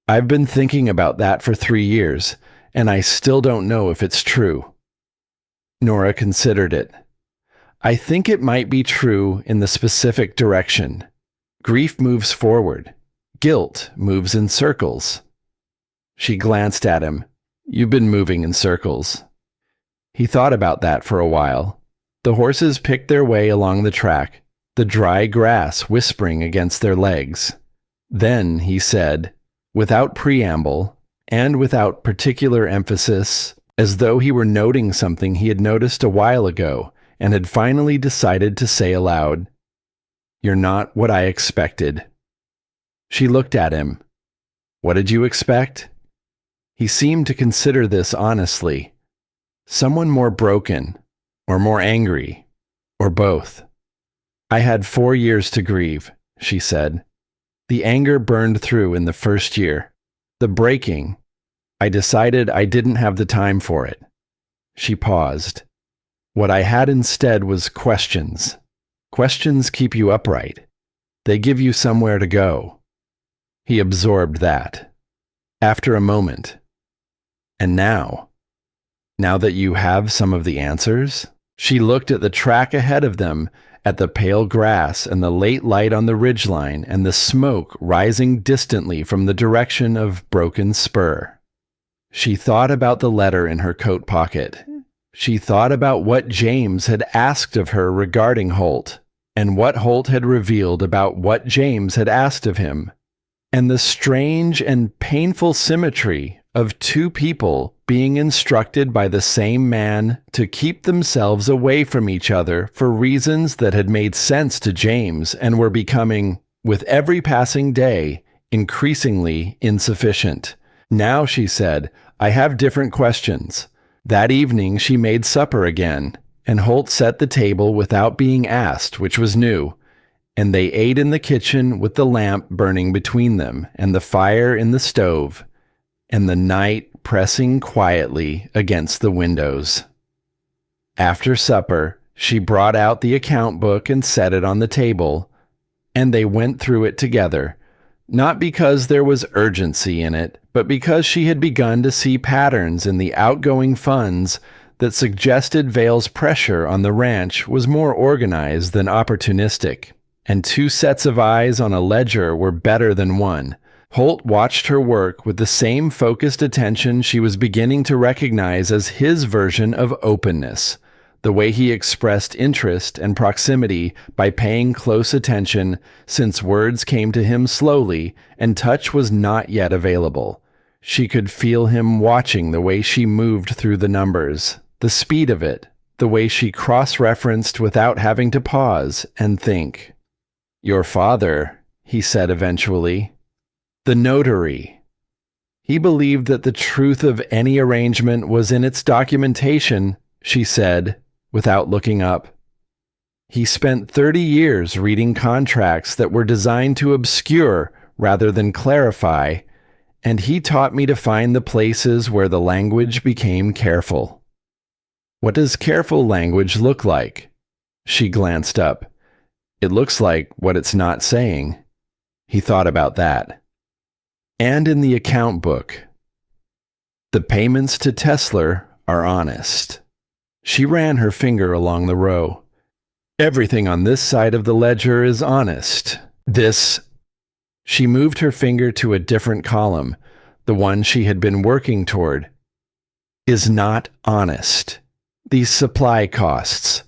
"I've been thinking about that for 3 years, and I still don't know if it's true." Nora considered it. "I think it might be true in the specific direction. Grief moves forward. Guilt moves in circles." She glanced at him. "You've been moving in circles." He thought about that for a while. The horses picked their way along the track, the dry grass whispering against their legs. Then he said, without preamble, and without particular emphasis, as though he were noting something he had noticed a while ago and had finally decided to say aloud, "You're not what I expected." She looked at him. "What did you expect?" He seemed to consider this honestly. "Someone more broken, or more angry, or both." "I had 4 years to grieve," she said. "The anger burned through in the first year. The breaking, I decided I didn't have the time for it." She paused. "What I had instead was questions. Questions keep you upright. They give you somewhere to go." He absorbed that. After a moment, "And now that you have some of the answers?" She looked at the track ahead of them, at the pale grass and the late light on the ridgeline and the smoke rising distantly from the direction of Broken Spur. She thought about the letter in her coat pocket. She thought about what James had asked of her regarding Holt. and what Holt had revealed about what James had asked of him, and the strange and painful symmetry of two people being instructed by the same man to keep themselves away from each other for reasons that had made sense to James and were becoming, with every passing day, increasingly insufficient. Now, she said, I have different questions. That evening she made supper again, and Holt set the table without being asked, which was new, and they ate in the kitchen with the lamp burning between them and the fire in the stove, and the night pressing quietly against the windows. After supper, she brought out the account book and set it on the table, and they went through it together, not because there was urgency in it, but because she had begun to see patterns in the outgoing funds that suggested Vale's pressure on the ranch was more organized than opportunistic, and two sets of eyes on a ledger were better than one. Holt watched her work with the same focused attention she was beginning to recognize as his version of openness, the way he expressed interest and proximity by paying close attention, since words came to him slowly and touch was not yet available. She could feel him watching the way she moved through the numbers, the speed of it, the way she cross-referenced without having to pause and think. "Your father," he said eventually. "The notary." He believed that the truth of any arrangement was in its documentation, she said, without looking up. He spent 30 years reading contracts that were designed to obscure rather than clarify, and he taught me to find the places where the language became careful. What does careful language look like? She glanced up. It looks like what it's not saying. He thought about that. And in the account book. The payments to Tesler are honest. She ran her finger along the row. Everything on this side of the ledger is honest. This... She moved her finger to a different column, the one she had been working toward. Is not honest. These supply costs.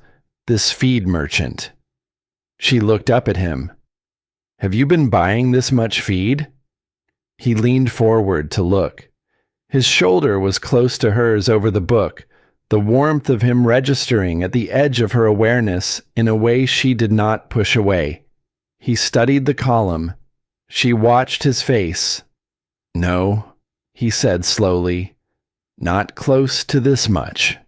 This feed merchant. She looked up at him. Have you been buying this much feed? He leaned forward to look. His shoulder was close to hers over the book, the warmth of him registering at the edge of her awareness in a way she did not push away. He studied the column. She watched his face. No, he said slowly, not close to this much.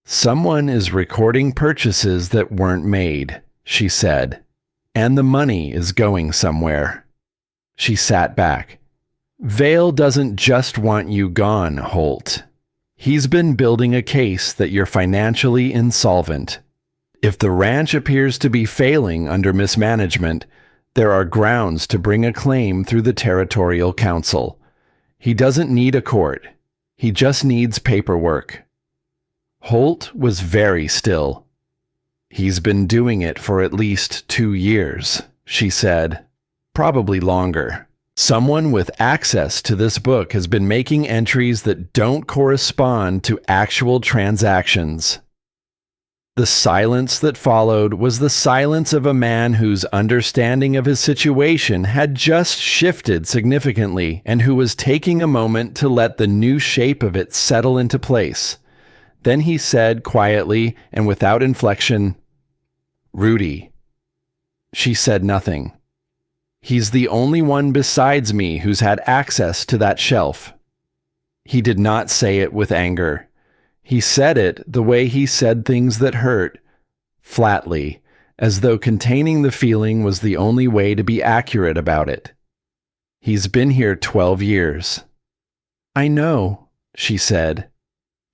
Someone is recording purchases that weren't made, she said, and the money is going somewhere. She sat back. Vale doesn't just want you gone, Holt. He's been building a case that you're financially insolvent. If the ranch appears to be failing under mismanagement, there are grounds to bring a claim through the Territorial Council. He doesn't need a court. He just needs paperwork. Holt was very still. He's been doing it for at least 2 years, she said. Probably longer. Someone with access to this book has been making entries that don't correspond to actual transactions. The silence that followed was the silence of a man whose understanding of his situation had just shifted significantly and who was taking a moment to let the new shape of it settle into place. Then he said quietly and without inflection, "Rudy." She said nothing. He's the only one besides me who's had access to that shelf. He did not say it with anger. He said it the way he said things that hurt, flatly, as though containing the feeling was the only way to be accurate about it. He's been here 12 years. I know, she said.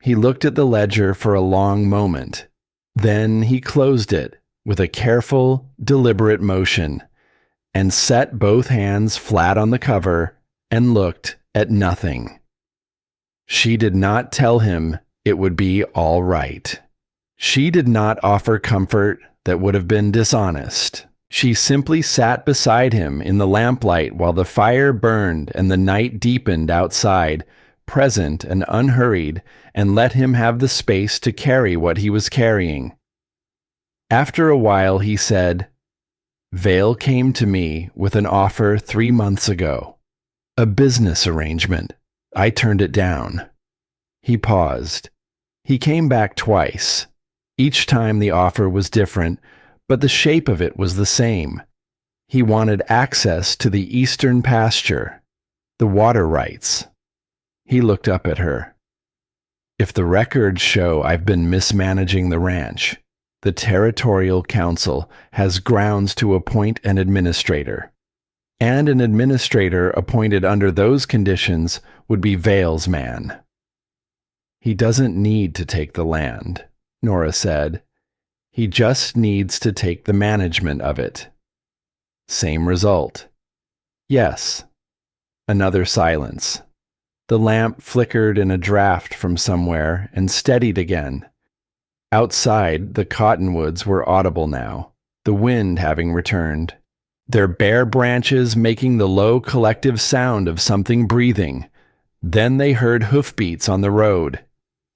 He looked at the ledger for a long moment. Then he closed it with a careful, deliberate motion, and set both hands flat on the cover and looked at nothing. She did not tell him it would be all right. She did not offer comfort that would have been dishonest. She simply sat beside him in the lamplight while the fire burned and the night deepened outside, present and unhurried, and let him have the space to carry what he was carrying. After a while, he said, "Vale came to me with an offer 3 months ago. A business arrangement. I turned it down." He paused. He came back twice. Each time the offer was different, but the shape of it was the same. He wanted access to the eastern pasture, the water rights. He looked up at her. "If the records show I've been mismanaging the ranch, the Territorial Council has grounds to appoint an administrator. And an administrator appointed under those conditions would be Vale's man." "He doesn't need to take the land," Nora said. "He just needs to take the management of it." Same result. "Yes." Another silence. The lamp flickered in a draft from somewhere and steadied again. Outside, the cottonwoods were audible now, the wind having returned, their bare branches making the low collective sound of something breathing. Then they heard hoofbeats on the road.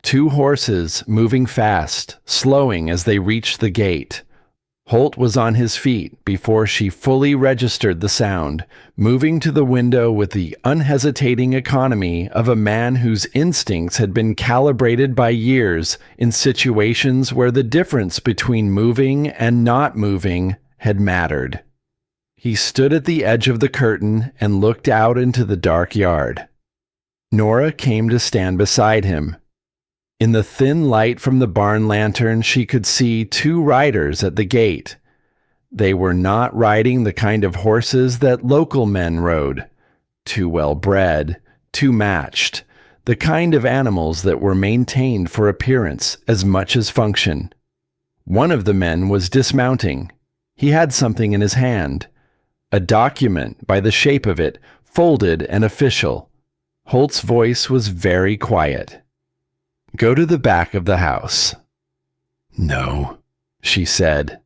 2 horses moving fast, slowing as they reached the gate. Holt was on his feet before she fully registered the sound, moving to the window with the unhesitating economy of a man whose instincts had been calibrated by years in situations where the difference between moving and not moving had mattered. He stood at the edge of the curtain and looked out into the dark yard. Nora came to stand beside him. In the thin light from the barn lantern, she could see 2 riders at the gate. They were not riding the kind of horses that local men rode. Too well bred, too matched, the kind of animals that were maintained for appearance as much as function. One of the men was dismounting. He had something in his hand. A document, by the shape of it, folded and official. Holt's voice was very quiet. "Go to the back of the house." "No," she said.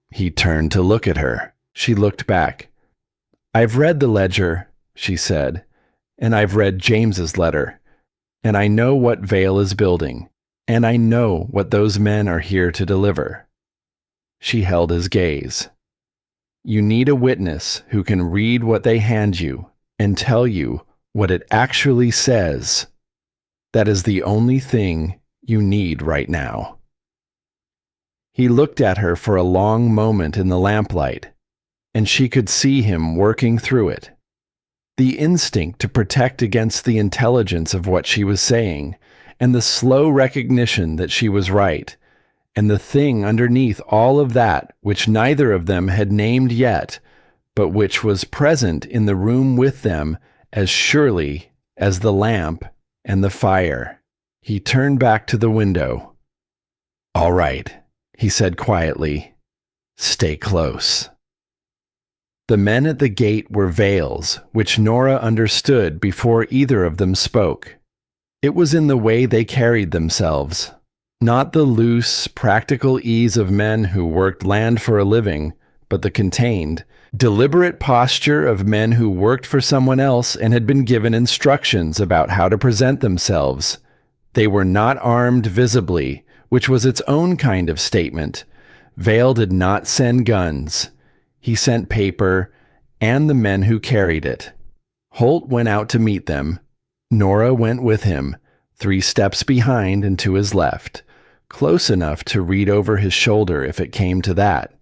He turned to look at her. She looked back. "I've read the ledger," she said, "and I've read James's letter, and I know what Vale is building, and I know what those men are here to deliver." She held his gaze. "You need a witness who can read what they hand you and tell you what it actually says. That is the only thing you need right now." He looked at her for a long moment in the lamplight, and she could see him working through it. The instinct to protect against the intelligence of what she was saying, and the slow recognition that she was right, and the thing underneath all of that which neither of them had named yet, but which was present in the room with them as surely as the lamp and the fire. He turned back to the window. "All right," he said quietly. "Stay close." The men at the gate were Vale's, which Nora understood before either of them spoke. It was in the way they carried themselves. Not the loose, practical ease of men who worked land for a living, but the contained, deliberate posture of men who worked for someone else and had been given instructions about how to present themselves. They were not armed visibly, which was its own kind of statement. Vale did not send guns. He sent paper and the men who carried it. Holt went out to meet them. Nora went with him, 3 steps behind and to his left, close enough to read over his shoulder if it came to that.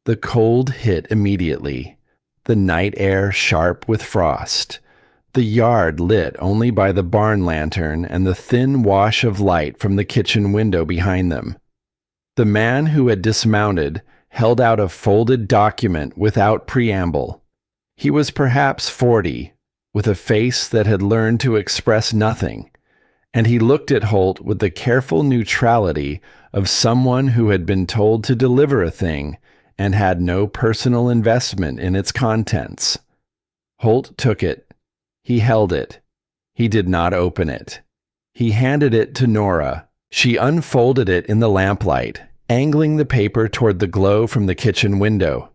The cold hit immediately, the night air sharp with frost, the yard lit only by the barn lantern and the thin wash of light from the kitchen window behind them. The man who had dismounted held out a folded document without preamble. He was perhaps 40, with a face that had learned to express nothing, and he looked at Holt with the careful neutrality of someone who had been told to deliver a thing and had no personal investment in its contents. Holt took it. He held it. He did not open it. He handed it to Nora. She unfolded it in the lamplight, angling the paper toward the glow from the kitchen window.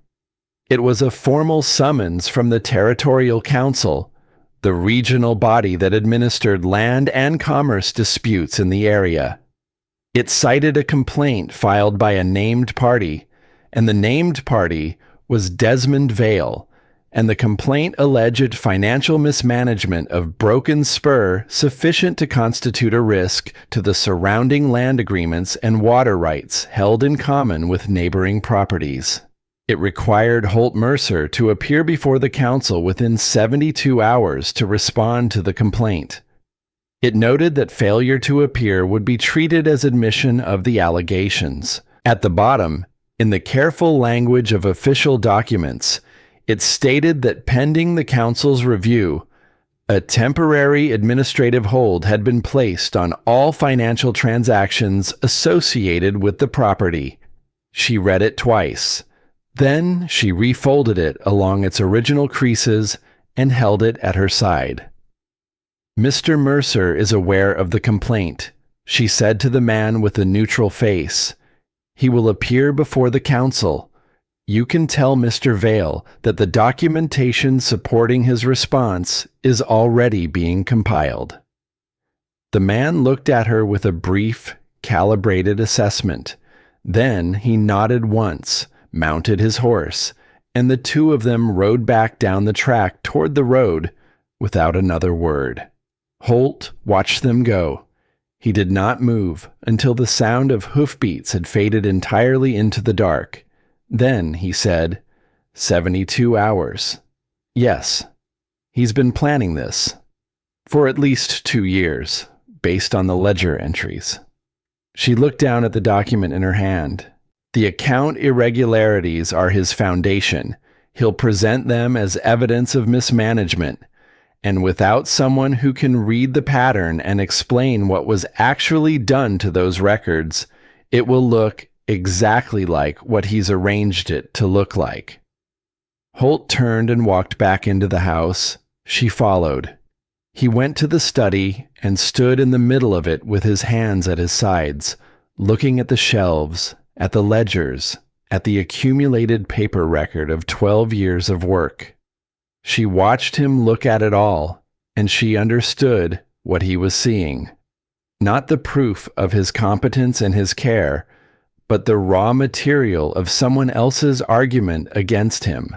It was a formal summons from the Territorial Council, the regional body that administered land and commerce disputes in the area. It cited a complaint filed by a named party, and the named party was Desmond Vale, and the complaint alleged financial mismanagement of broken spur sufficient to constitute a risk to the surrounding land agreements and water rights held in common with neighboring properties. It required Holt Mercer to appear before the council within 72 hours to respond to the complaint. It noted that failure to appear would be treated as admission of the allegations. At the bottom, in the careful language of official documents, it stated that pending the council's review, a temporary administrative hold had been placed on all financial transactions associated with the property. She read it twice. Then she refolded it along its original creases and held it at her side. "Mr. Mercer is aware of the complaint," she said to the man with the neutral face. "He will appear before the council. You can tell Mr. Vale that the documentation supporting his response is already being compiled." The man looked at her with a brief, calibrated assessment. Then he nodded once, mounted his horse, and the two of them rode back down the track toward the road without another word. Holt watched them go. He did not move until the sound of hoofbeats had faded entirely into the dark. Then he said, 72 hours. Yes, he's been planning this for at least 2 years, based on the ledger entries. She looked down at the document in her hand. The account irregularities are his foundation. He'll present them as evidence of mismanagement. And without someone who can read the pattern and explain what was actually done to those records, it will look exactly like what he's arranged it to look like. Holt turned and walked back into the house. She followed. He went to the study and stood in the middle of it with his hands at his sides, looking at the shelves, at the ledgers, at the accumulated paper record of 12 years of work. She watched him look at it all, and she understood what he was seeing. Not the proof of his competence and his care, but the raw material of someone else's argument against him.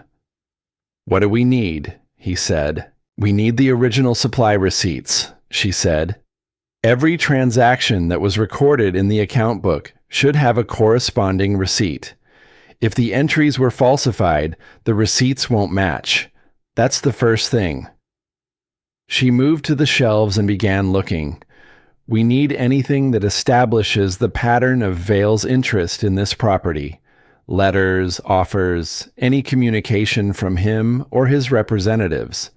"What do we need?" he said. "We need the original supply receipts," she said. "Every transaction that was recorded in the account book should have a corresponding receipt. If the entries were falsified, the receipts won't match. That's the first thing." She moved to the shelves and began looking. "We need anything that establishes the pattern of Vale's interest in this property. Letters, offers, any communication from him or his representatives.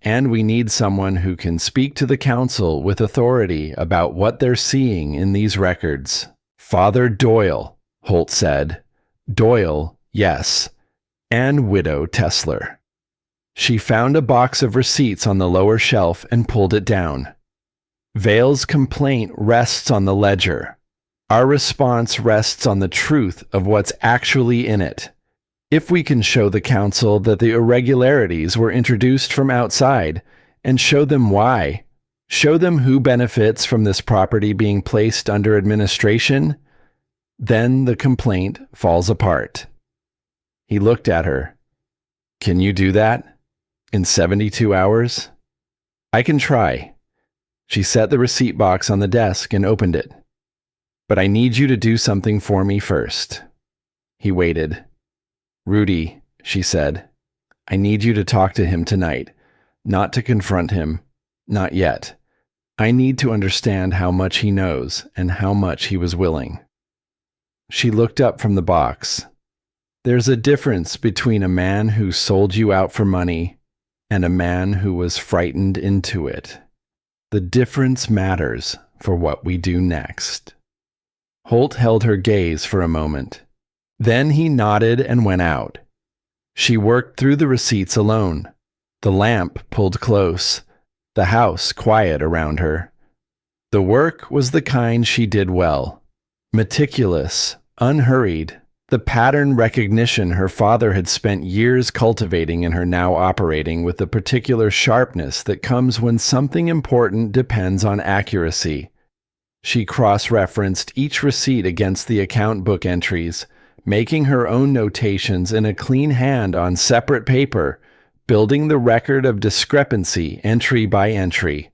And we need someone who can speak to the council with authority about what they're seeing in these records." "Father Doyle," Holt said. "Doyle, yes. And Widow Tesler." She found a box of receipts on the lower shelf and pulled it down. "Vale's complaint rests on the ledger. Our response rests on the truth of what's actually in it. If we can show the council that the irregularities were introduced from outside, and show them why, show them who benefits from this property being placed under administration, then the complaint falls apart." He looked at her. "Can you do that? In 72 hours? "I can try." She set the receipt box on the desk and opened it. "But I need you to do something for me first." He waited. "Rudy," she said, "I need you to talk to him tonight, not to confront him, not yet. I need to understand how much he knows and how much he was willing." She looked up from the box. "There's a difference between a man who sold you out for money and a man who was frightened into it. The difference matters for what we do next." Holt held her gaze for a moment. Then he nodded and went out. She worked through the receipts alone. The lamp pulled close, the house quiet around her. The work was the kind she did well. Meticulous, unhurried, the pattern recognition her father had spent years cultivating in her now operating with the particular sharpness that comes when something important depends on accuracy. She cross-referenced each receipt against the account book entries, making her own notations in a clean hand on separate paper, building the record of discrepancy entry by entry.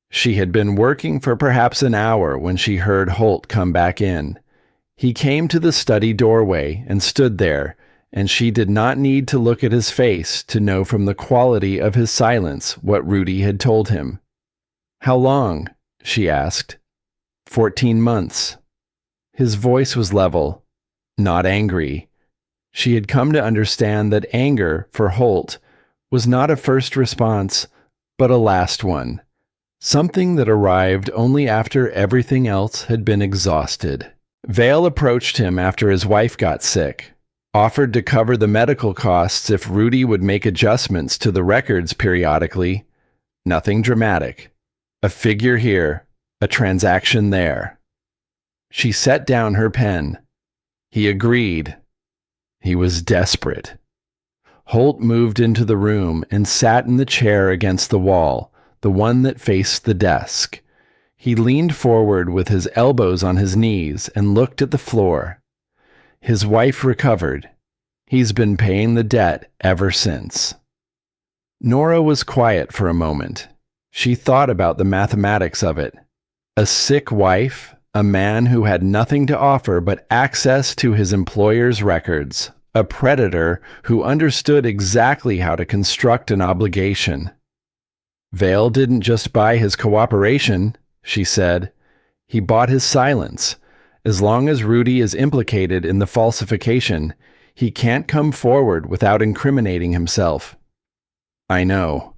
She had been working for perhaps an hour when she heard Holt come back in. He came to the study doorway and stood there, and she did not need to look at his face to know from the quality of his silence what Rudy had told him. "How long?" she asked. 14 months. His voice was level, not angry. She had come to understand that anger, for Holt, was not a first response, but a last one. Something that arrived only after everything else had been exhausted. Vale approached him after his wife got sick, offered to cover the medical costs if Rudy would make adjustments to the records periodically. Nothing dramatic. A figure here, a transaction there. She set down her pen. He agreed. He was desperate. Holt moved into the room and sat in the chair against the wall, the one that faced the desk. He leaned forward with his elbows on his knees and looked at the floor. His wife recovered. He's been paying the debt ever since. Nora was quiet for a moment. She thought about the mathematics of it. A sick wife, a man who had nothing to offer but access to his employer's records, a predator who understood exactly how to construct an obligation. Vale didn't just buy his cooperation, she said. He bought his silence. As long as Rudy is implicated in the falsification, he can't come forward without incriminating himself. I know.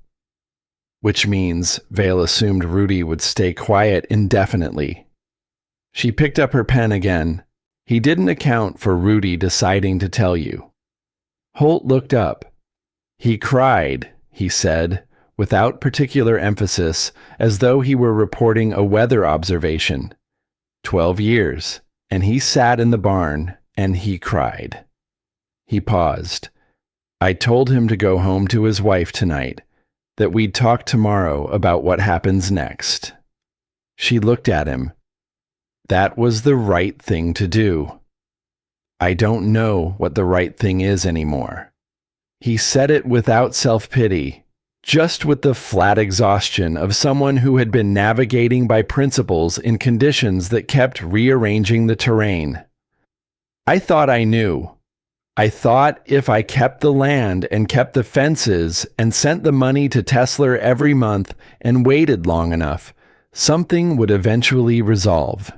Which means Vale assumed Rudy would stay quiet indefinitely. She picked up her pen again. He didn't account for Rudy deciding to tell you. Holt looked up. He cried, he said, without particular emphasis, as though he were reporting a weather observation. 12 years, and he sat in the barn, and he cried. He paused. I told him to go home to his wife tonight, that we'd talk tomorrow about what happens next. She looked at him. That was the right thing to do. I don't know what the right thing is anymore. He said it without self-pity, just with the flat exhaustion of someone who had been navigating by principles in conditions that kept rearranging the terrain. I thought I knew. I thought if I kept the land and kept the fences and sent the money to Tesla every month and waited long enough, something would eventually resolve.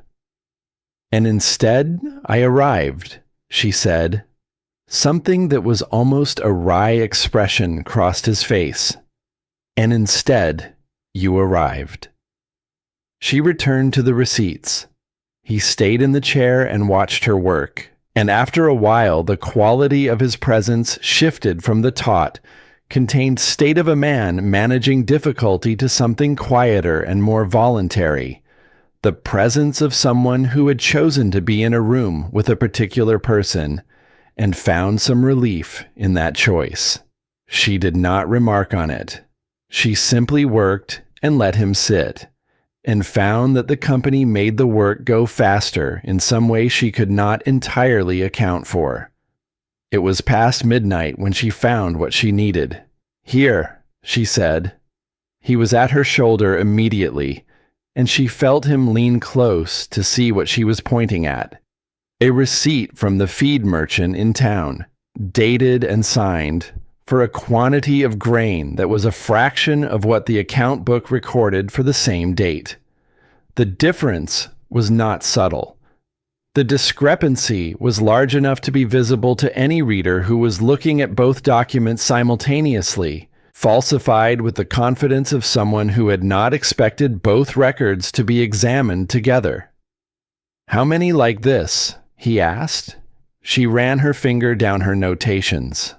And instead, I arrived, she said. Something that was almost a wry expression crossed his face. And instead, you arrived. She returned to the receipts. He stayed in the chair and watched her work. And after a while, the quality of his presence shifted from the taut, contained state of a man managing difficulty to something quieter and more voluntary. The presence of someone who had chosen to be in a room with a particular person and found some relief in that choice. She did not remark on it. She simply worked and let him sit, and found that the company made the work go faster in some way she could not entirely account for. It was past midnight when she found what she needed. Here, she said. He was at her shoulder immediately, and she felt him lean close to see what she was pointing at. A receipt from the feed merchant in town, dated and signed, for a quantity of grain that was a fraction of what the account book recorded for the same date. The difference was not subtle. The discrepancy was large enough to be visible to any reader who was looking at both documents simultaneously, falsified with the confidence of someone who had not expected both records to be examined together. How many like this? He asked. She ran her finger down her notations.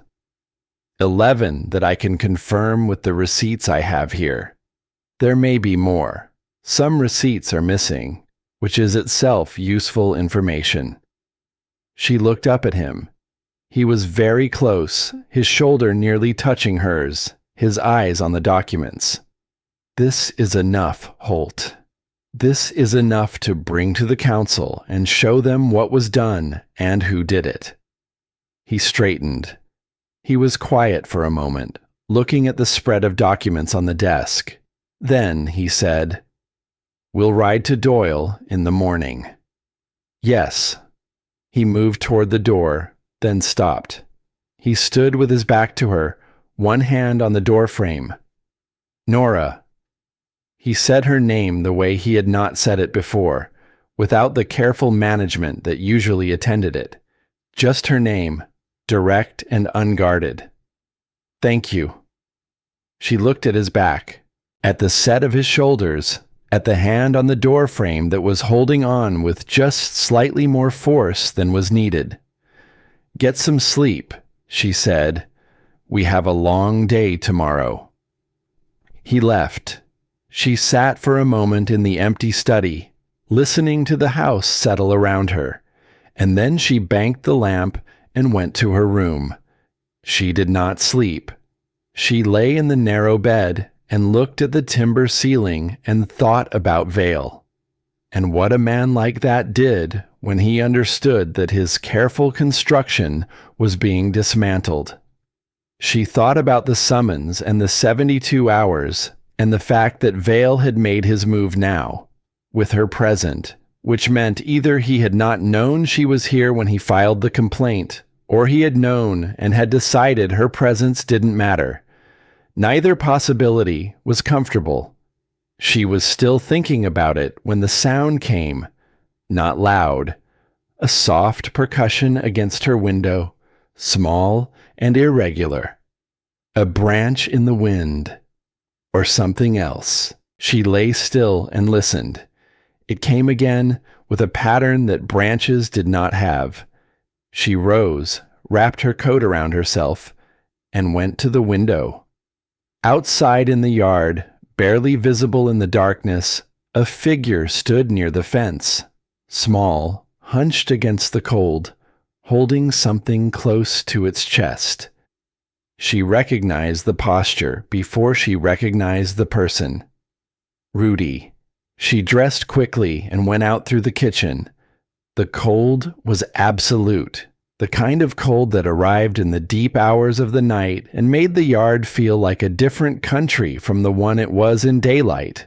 11 that I can confirm with the receipts I have here. There may be more. Some receipts are missing, which is itself useful information. She looked up at him. He was very close, his shoulder nearly touching hers, his eyes on the documents. This is enough, Holt. This is enough to bring to the council and show them what was done and who did it. He straightened. He was quiet for a moment, looking at the spread of documents on the desk. Then he said, "We'll ride to Doyle in the morning." "Yes." He moved toward the door, then stopped. He stood with his back to her, one hand on the doorframe. "Nora." He said her name the way he had not said it before, without the careful management that usually attended it. Just her name, direct and unguarded. "Thank you." She looked at his back, at the set of his shoulders, at the hand on the doorframe that was holding on with just slightly more force than was needed. "Get some sleep," she said. "We have a long day tomorrow." He left. She sat for a moment in the empty study, listening to the house settle around her, and then she banked the lamp and went to her room. She did not sleep. She lay in the narrow bed and looked at the timber ceiling and thought about Vale, and what a man like that did when he understood that his careful construction was being dismantled. She thought about the summons and the 72 hours and the fact that Vale had made his move now, with her present, which meant either he had not known she was here when he filed the complaint, or he had known and had decided her presence didn't matter. Neither possibility was comfortable. She was still thinking about it when the sound came, not loud, a soft percussion against her window, small and irregular. A branch in the wind. Or something else. She lay still and listened. It came again with a pattern that branches did not have. She rose, wrapped her coat around herself, and went to the window. Outside in the yard, barely visible in the darkness, a figure stood near the fence, small, hunched against the cold, holding something close to its chest. She recognized the posture before she recognized the person. Rudy. She dressed quickly and went out through the kitchen. The cold was absolute, the kind of cold that arrived in the deep hours of the night and made the yard feel like a different country from the one it was in daylight.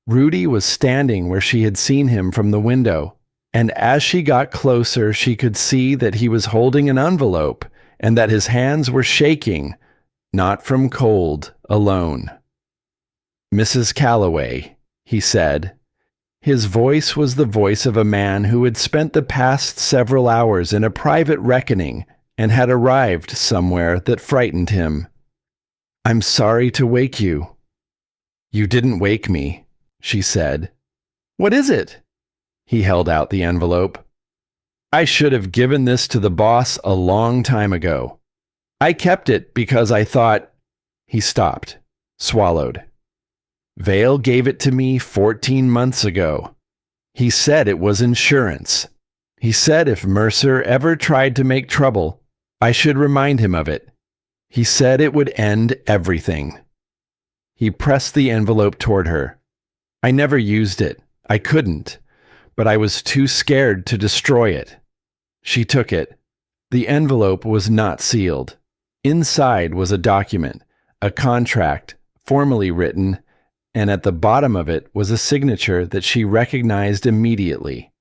Rudy was standing where she had seen him from the window, and as she got closer she could see that he was holding an envelope and that his hands were shaking, not from cold alone. "Mrs. Calloway," he said. His voice was the voice of a man who had spent the past several hours in a private reckoning and had arrived somewhere that frightened him. "I'm sorry to wake you." "You didn't wake me," she said. "What is it?" He held out the envelope. "I should have given this to the boss a long time ago. I kept it because I thought—" He stopped, swallowed. "Vale gave it to me 14 months ago. He said it was insurance. He said if Mercer ever tried to make trouble, I should remind him of it. He said it would end everything." He pressed the envelope toward her. "I never used it. I couldn't. But I was too scared to destroy it." She took it. The envelope was not sealed. Inside was a document, a contract, formally written, and at the bottom of it was a signature that she recognized immediately.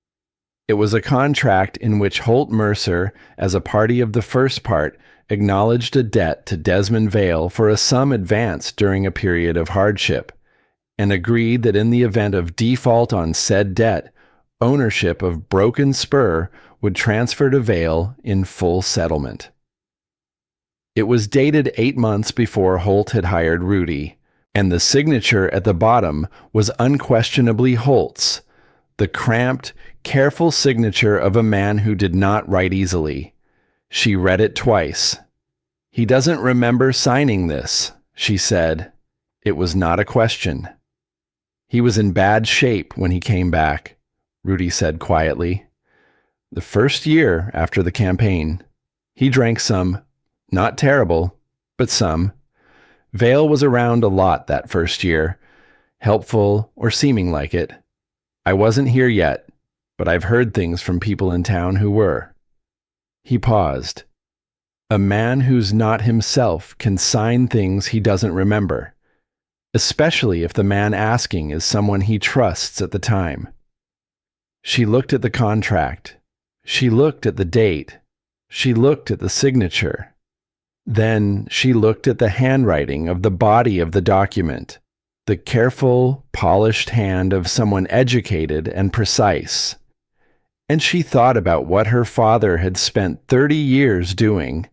It was a contract in which Holt Mercer, as a party of the first part, acknowledged a debt to Desmond Vale for a sum advanced during a period of hardship, and agreed that in the event of default on said debt, ownership of Broken Spur would transfer to Vale in full settlement. It was dated 8 months before Holt had hired Rudy, and the signature at the bottom was unquestionably Holt's, the cramped, careful signature of a man who did not write easily. She read it twice. "He doesn't remember signing this," she said. It was not a question. "He was in bad shape when he came back," Rudy said quietly. "The first year after the campaign. He drank some. Not terrible, but some. Vale was around a lot that first year, helpful or seeming like it. I wasn't here yet, but I've heard things from people in town who were. He paused. A man who's not himself can sign things he doesn't remember, especially if the man asking is someone he trusts at the time. She looked at the contract. She looked at the date. She looked at the signature. Then she looked at the handwriting of the body of the document, the careful, polished hand of someone educated and precise. And she thought about what her father had spent 30 years doing,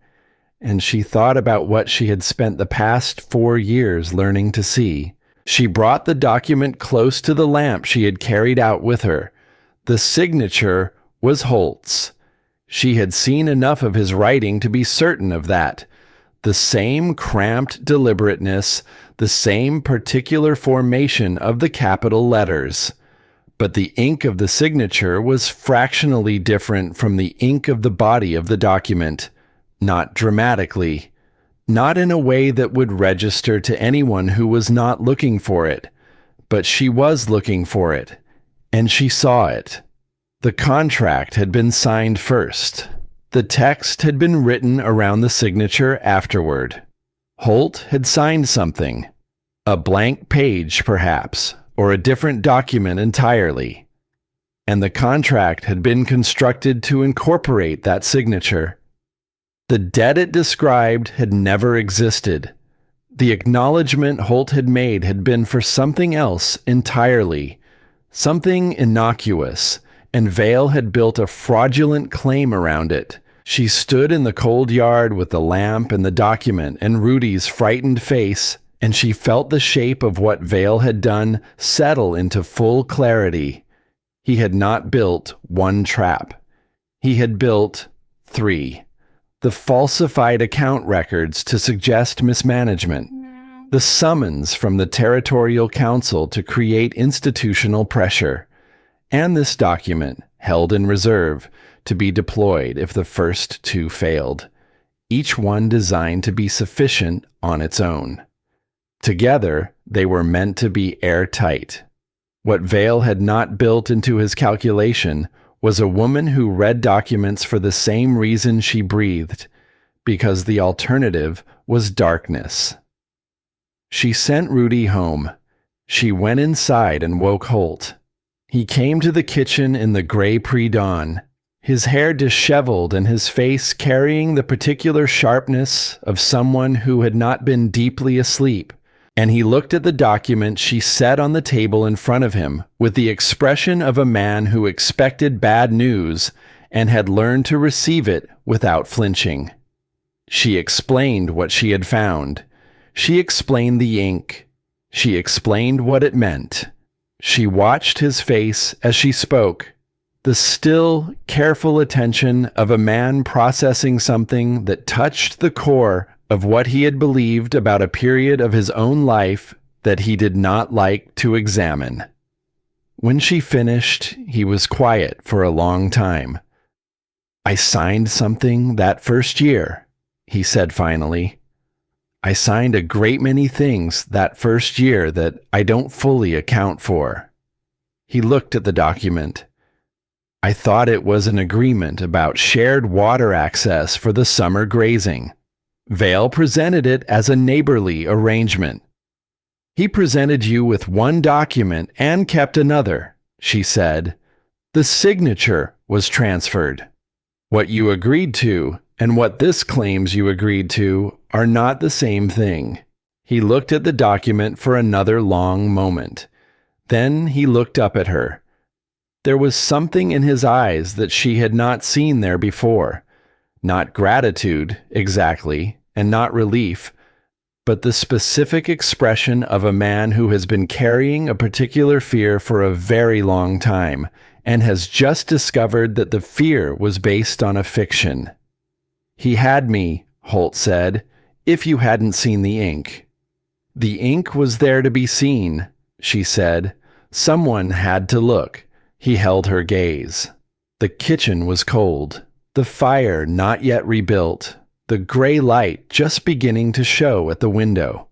and she thought about what she had spent the past 4 years learning to see. She brought the document close to the lamp she had carried out with her. The signature was Holt's. She had seen enough of his writing to be certain of that. The same cramped deliberateness, the same particular formation of the capital letters. But the ink of the signature was fractionally different from the ink of the body of the document. Not dramatically. Not in a way that would register to anyone who was not looking for it. But she was looking for it, and she saw it. The contract had been signed first. The text had been written around the signature afterward. Holt had signed something. A blank page, perhaps, or a different document entirely. And the contract had been constructed to incorporate that signature. The debt it described had never existed. The acknowledgement Holt had made had been for something else entirely, something innocuous, and Vale had built a fraudulent claim around it. She stood in the cold yard with the lamp and the document and Rudy's frightened face, and she felt the shape of what Vale had done settle into full clarity. He had not built one trap. He had built 3. The falsified account records to suggest mismanagement, the summons from the Territorial Council to create institutional pressure, and this document, held in reserve, to be deployed if the first 2 failed, each one designed to be sufficient on its own. Together, they were meant to be airtight. What Vale had not built into his calculation was a woman who read documents for the same reason she breathed, because the alternative was darkness. She sent Rudy home. She went inside and woke Holt. He came to the kitchen in the gray pre-dawn, his hair disheveled and his face carrying the particular sharpness of someone who had not been deeply asleep, and he looked at the document she set on the table in front of him with the expression of a man who expected bad news and had learned to receive it without flinching. She explained what she had found. She explained the ink. She explained what it meant. She watched his face as she spoke, the still, careful attention of a man processing something that touched the core of what he had believed about a period of his own life that he did not like to examine. When she finished, he was quiet for a long time. "I signed something that first year," he said finally. "I signed a great many things that first year that I don't fully account for." He looked at the document. "I thought it was an agreement about shared water access for the summer grazing. Vale presented it as a neighborly arrangement." "He presented you with one document and kept another," she said. "The signature was transferred. What you agreed to and what this claims you agreed to are not the same thing." He looked at the document for another long moment. Then he looked up at her. There was something in his eyes that she had not seen there before. Not gratitude, exactly, and not relief, but the specific expression of a man who has been carrying a particular fear for a very long time and has just discovered that the fear was based on a fiction. "He had me," Holt said, "if you hadn't seen the ink." "The ink was there to be seen," she said. "Someone had to look." He held her gaze. The kitchen was cold, the fire not yet rebuilt, the gray light just beginning to show at the window.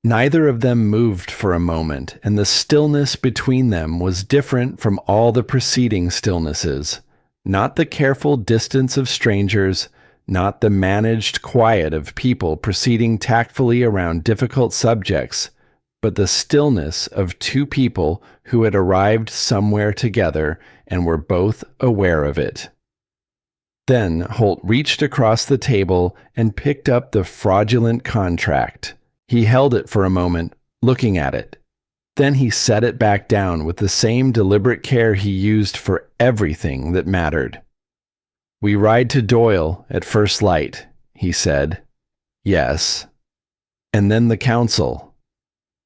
Neither of them moved for a moment, and the stillness between them was different from all the preceding stillnesses. Not the careful distance of strangers, not the managed quiet of people proceeding tactfully around difficult subjects, but the stillness of two people who had arrived somewhere together and were both aware of it. Then Holt reached across the table and picked up the fraudulent contract. He held it for a moment, looking at it. Then he set it back down with the same deliberate care he used for everything that mattered. "We ride to Doyle at first light," he said. "Yes." "And then the council."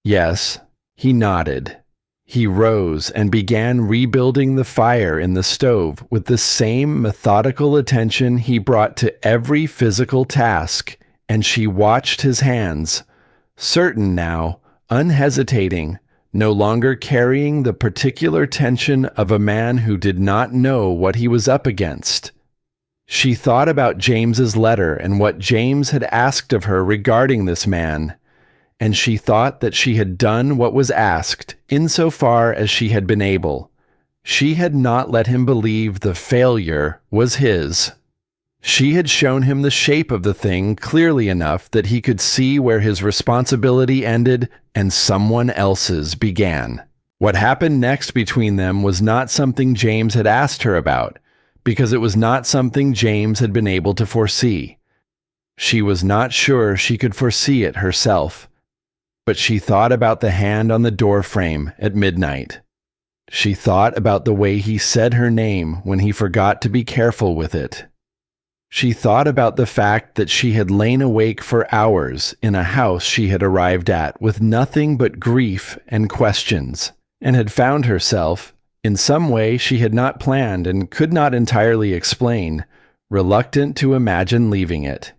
"Yes." He nodded. He rose and began rebuilding the fire in the stove with the same methodical attention he brought to every physical task, and she watched his hands, certain now, unhesitating, no longer carrying the particular tension of a man who did not know what he was up against. She thought about James's letter and what James had asked of her regarding this man, and she thought that she had done what was asked insofar as she had been able. She had not let him believe the failure was his. She had shown him the shape of the thing clearly enough that he could see where his responsibility ended and someone else's began. What happened next between them was not something James had asked her about, because it was not something James had been able to foresee. She was not sure she could foresee it herself. But she thought about the hand on the door frame at midnight. She thought about the way he said her name when he forgot to be careful with it. She thought about the fact that she had lain awake for hours in a house she had arrived at with nothing but grief and questions, and had found herself, in some way she had not planned and could not entirely explain, reluctant to imagine leaving it.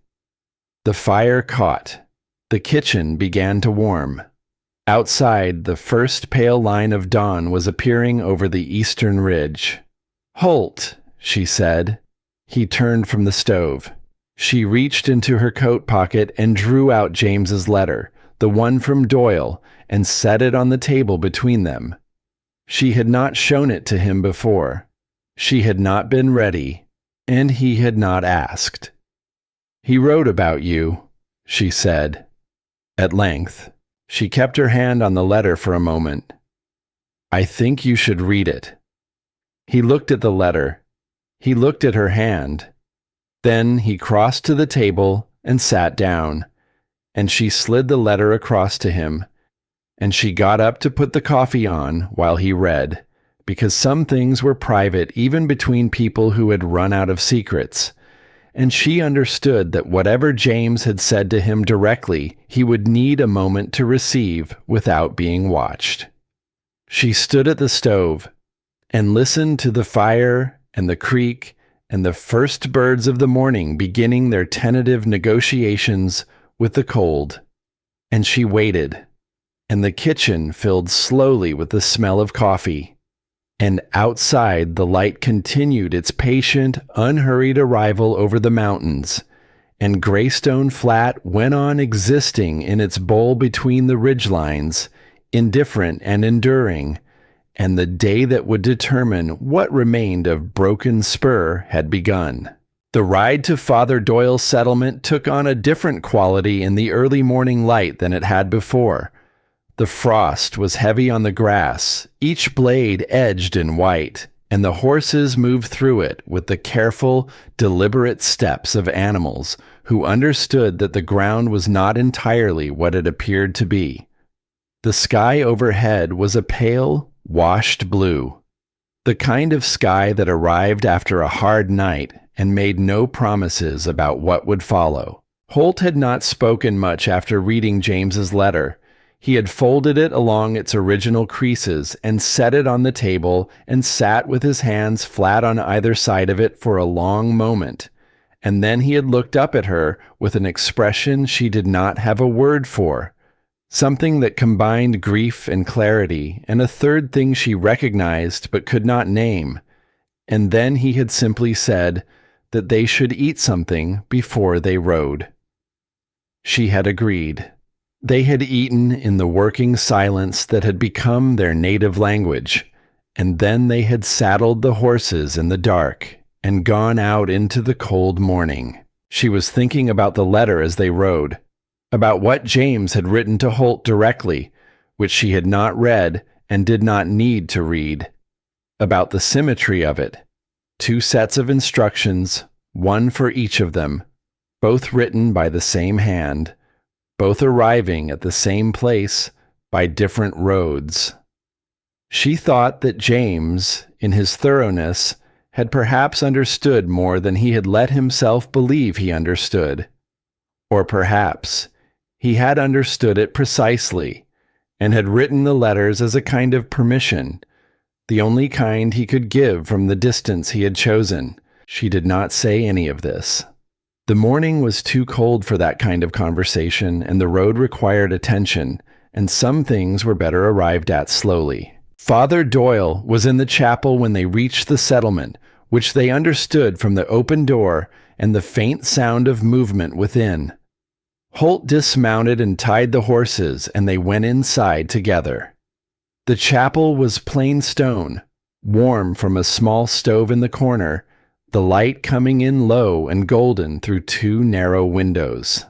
The fire caught. The kitchen began to warm. Outside, the first pale line of dawn was appearing over the eastern ridge. "Holt," she said. He turned from the stove. She reached into her coat pocket and drew out James's letter, the one from Doyle, and set it on the table between them. She had not shown it to him before. She had not been ready, and he had not asked. "He wrote about you," she said. At length, she kept her hand on the letter for a moment. "I think you should read it." He looked at the letter. He looked at her hand. Then he crossed to the table and sat down, and she slid the letter across to him, and she got up to put the coffee on while he read, because some things were private even between people who had run out of secrets. And she understood that whatever James had said to him directly, he would need a moment to receive without being watched. She stood at the stove and listened to the fire and the creak and the first birds of the morning beginning their tentative negotiations with the cold. And she waited, and the kitchen filled slowly with the smell of coffee. And outside, the light continued its patient, unhurried arrival over the mountains, and Greystone Flat went on existing in its bowl between the ridgelines, indifferent and enduring, and the day that would determine what remained of Broken Spur had begun. The ride to Father Doyle's settlement took on a different quality in the early morning light than it had before. The frost was heavy on the grass, each blade edged in white, and the horses moved through it with the careful, deliberate steps of animals who understood that the ground was not entirely what it appeared to be. The sky overhead was a pale, washed blue, the kind of sky that arrived after a hard night and made no promises about what would follow. Holt had not spoken much after reading James's letter. He had folded it along its original creases and set it on the table and sat with his hands flat on either side of it for a long moment, and then he had looked up at her with an expression she did not have a word for, something that combined grief and clarity, and a third thing she recognized but could not name, and then he had simply said that they should eat something before they rode. She had agreed. They had eaten in the working silence that had become their native language, and then they had saddled the horses in the dark and gone out into the cold morning. She was thinking about the letter as they rode, about what James had written to Holt directly, which she had not read and did not need to read, about the symmetry of it. 2 sets of instructions, one for each of them, both written by the same hand, both arriving at the same place by different roads. She thought that James, in his thoroughness, had perhaps understood more than he had let himself believe he understood. Or perhaps he had understood it precisely, and had written the letters as a kind of permission, the only kind he could give from the distance he had chosen. She did not say any of this. The morning was too cold for that kind of conversation, and the road required attention, and some things were better arrived at slowly. Father Doyle was in the chapel when they reached the settlement, which they understood from the open door and the faint sound of movement within. Holt dismounted and tied the horses, and they went inside together. The chapel was plain stone, warm from a small stove in the corner, the light coming in low and golden through 2 narrow windows.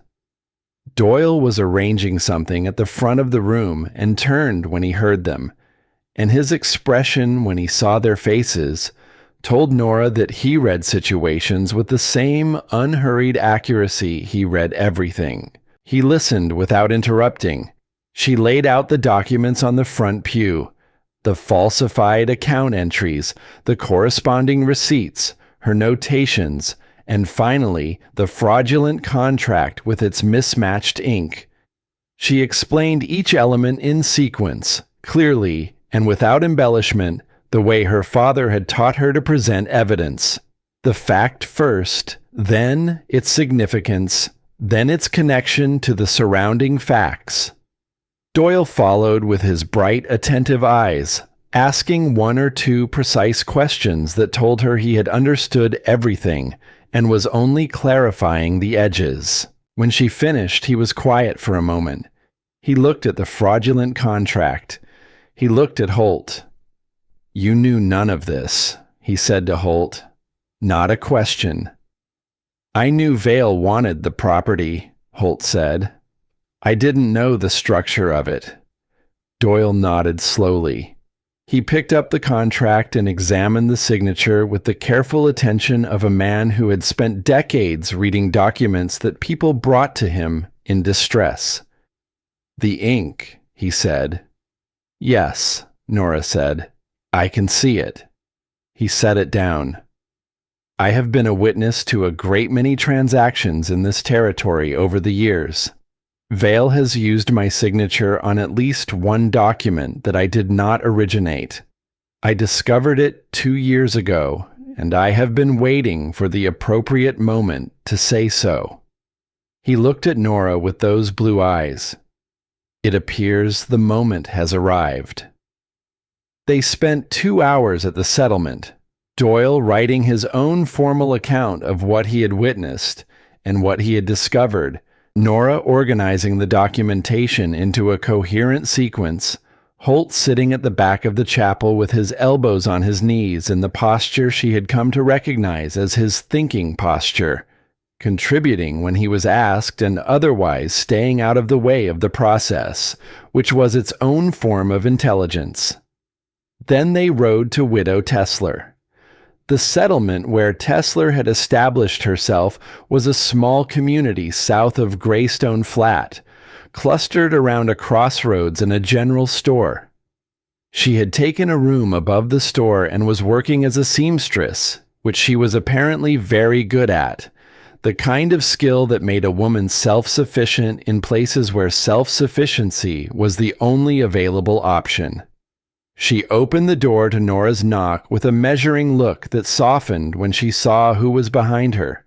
Doyle was arranging something at the front of the room and turned when he heard them, and his expression when he saw their faces told Nora that he read situations with the same unhurried accuracy he read everything. He listened without interrupting. She laid out the documents on the front pew, the falsified account entries, the corresponding receipts, her notations, and finally the fraudulent contract with its mismatched ink. She explained each element in sequence, clearly and without embellishment, the way her father had taught her to present evidence. The fact first, then its significance, then its connection to the surrounding facts. Doyle followed with his bright, attentive eyes, asking 1 or 2 precise questions that told her he had understood everything and was only clarifying the edges. When she finished, he was quiet for a moment. He looked at the fraudulent contract. He looked at Holt. "You knew none of this," he said to Holt. "Not a question." "I knew Vale wanted the property," Holt said. "I didn't know the structure of it." Doyle nodded slowly. He picked up the contract and examined the signature with the careful attention of a man who had spent decades reading documents that people brought to him in distress. "The ink," he said. "Yes," Nora said. "I can see it." He set it down. "I have been a witness to a great many transactions in this territory over the years. Vale has used my signature on at least 1 document that I did not originate. I discovered it 2 years ago, and I have been waiting for the appropriate moment to say so." He looked at Nora with those blue eyes. "It appears the moment has arrived." They spent 2 hours at the settlement, Doyle writing his own formal account of what he had witnessed and what he had discovered, Nora organizing the documentation into a coherent sequence, Holt sitting at the back of the chapel with his elbows on his knees in the posture she had come to recognize as his thinking posture, contributing when he was asked and otherwise staying out of the way of the process, which was its own form of intelligence. Then they rode to Widow Tesler. The settlement where Tesler had established herself was a small community south of Greystone Flat, clustered around a crossroads and a general store. She had taken a room above the store and was working as a seamstress, which she was apparently very good at, the kind of skill that made a woman self-sufficient in places where self-sufficiency was the only available option. She opened the door to Nora's knock with a measuring look that softened when she saw who was behind her.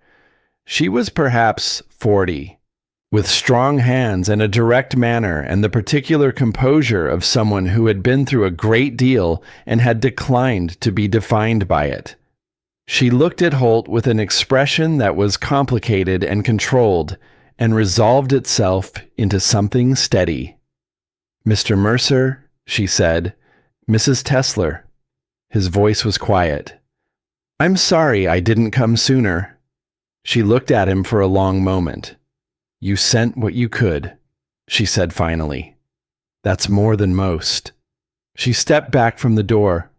She was perhaps 40, with strong hands and a direct manner and the particular composure of someone who had been through a great deal and had declined to be defined by it. She looked at Holt with an expression that was complicated and controlled, and resolved itself into something steady. "Mr. Mercer," she said. "Mrs. Tesler." His voice was quiet. "I'm sorry I didn't come sooner." She looked at him for a long moment. "You sent what you could," she said finally. "That's more than most." She stepped back from the door.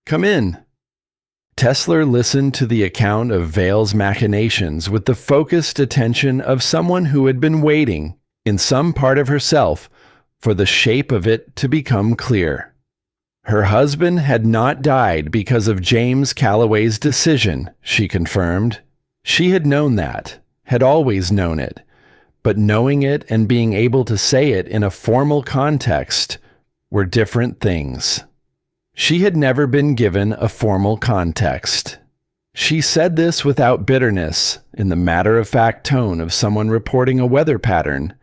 "Come in." Tesler listened to the account of Vale's machinations with the focused attention of someone who had been waiting, in some part of herself, for the shape of it to become clear. Her husband had not died because of James Calloway's decision, she confirmed. She had known that, had always known it, but knowing it and being able to say it in a formal context were different things. She had never been given a formal context. She said this without bitterness, in the matter-of-fact tone of someone reporting a weather pattern,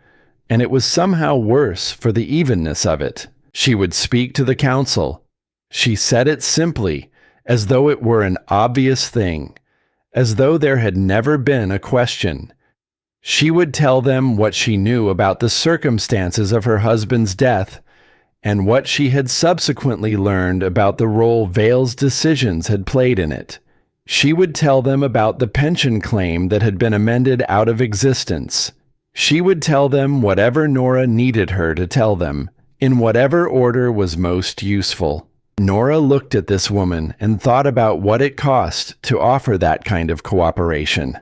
and it was somehow worse for the evenness of it. She would speak to the council. She said it simply, as though it were an obvious thing, as though there had never been a question. She would tell them what she knew about the circumstances of her husband's death, and what she had subsequently learned about the role Vale's decisions had played in it. She would tell them about the pension claim that had been amended out of existence. She would tell them whatever Nora needed her to tell them, in whatever order was most useful. Nora looked at this woman and thought about what it cost to offer that kind of cooperation.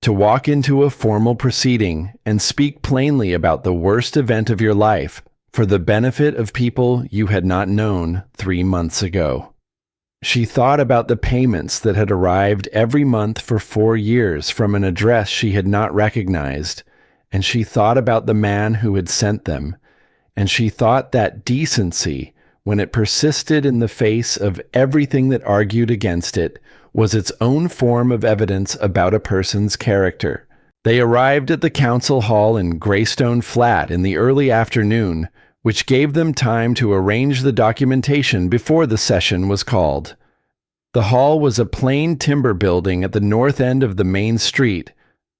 To walk into a formal proceeding and speak plainly about the worst event of your life for the benefit of people you had not known 3 months ago. She thought about the payments that had arrived every month for 4 years from an address she had not recognized, and she thought about the man who had sent them, and she thought that decency, when it persisted in the face of everything that argued against it, was its own form of evidence about a person's character. They arrived at the council hall in Greystone Flat in the early afternoon, which gave them time to arrange the documentation before the session was called. The hall was a plain timber building at the north end of the main street,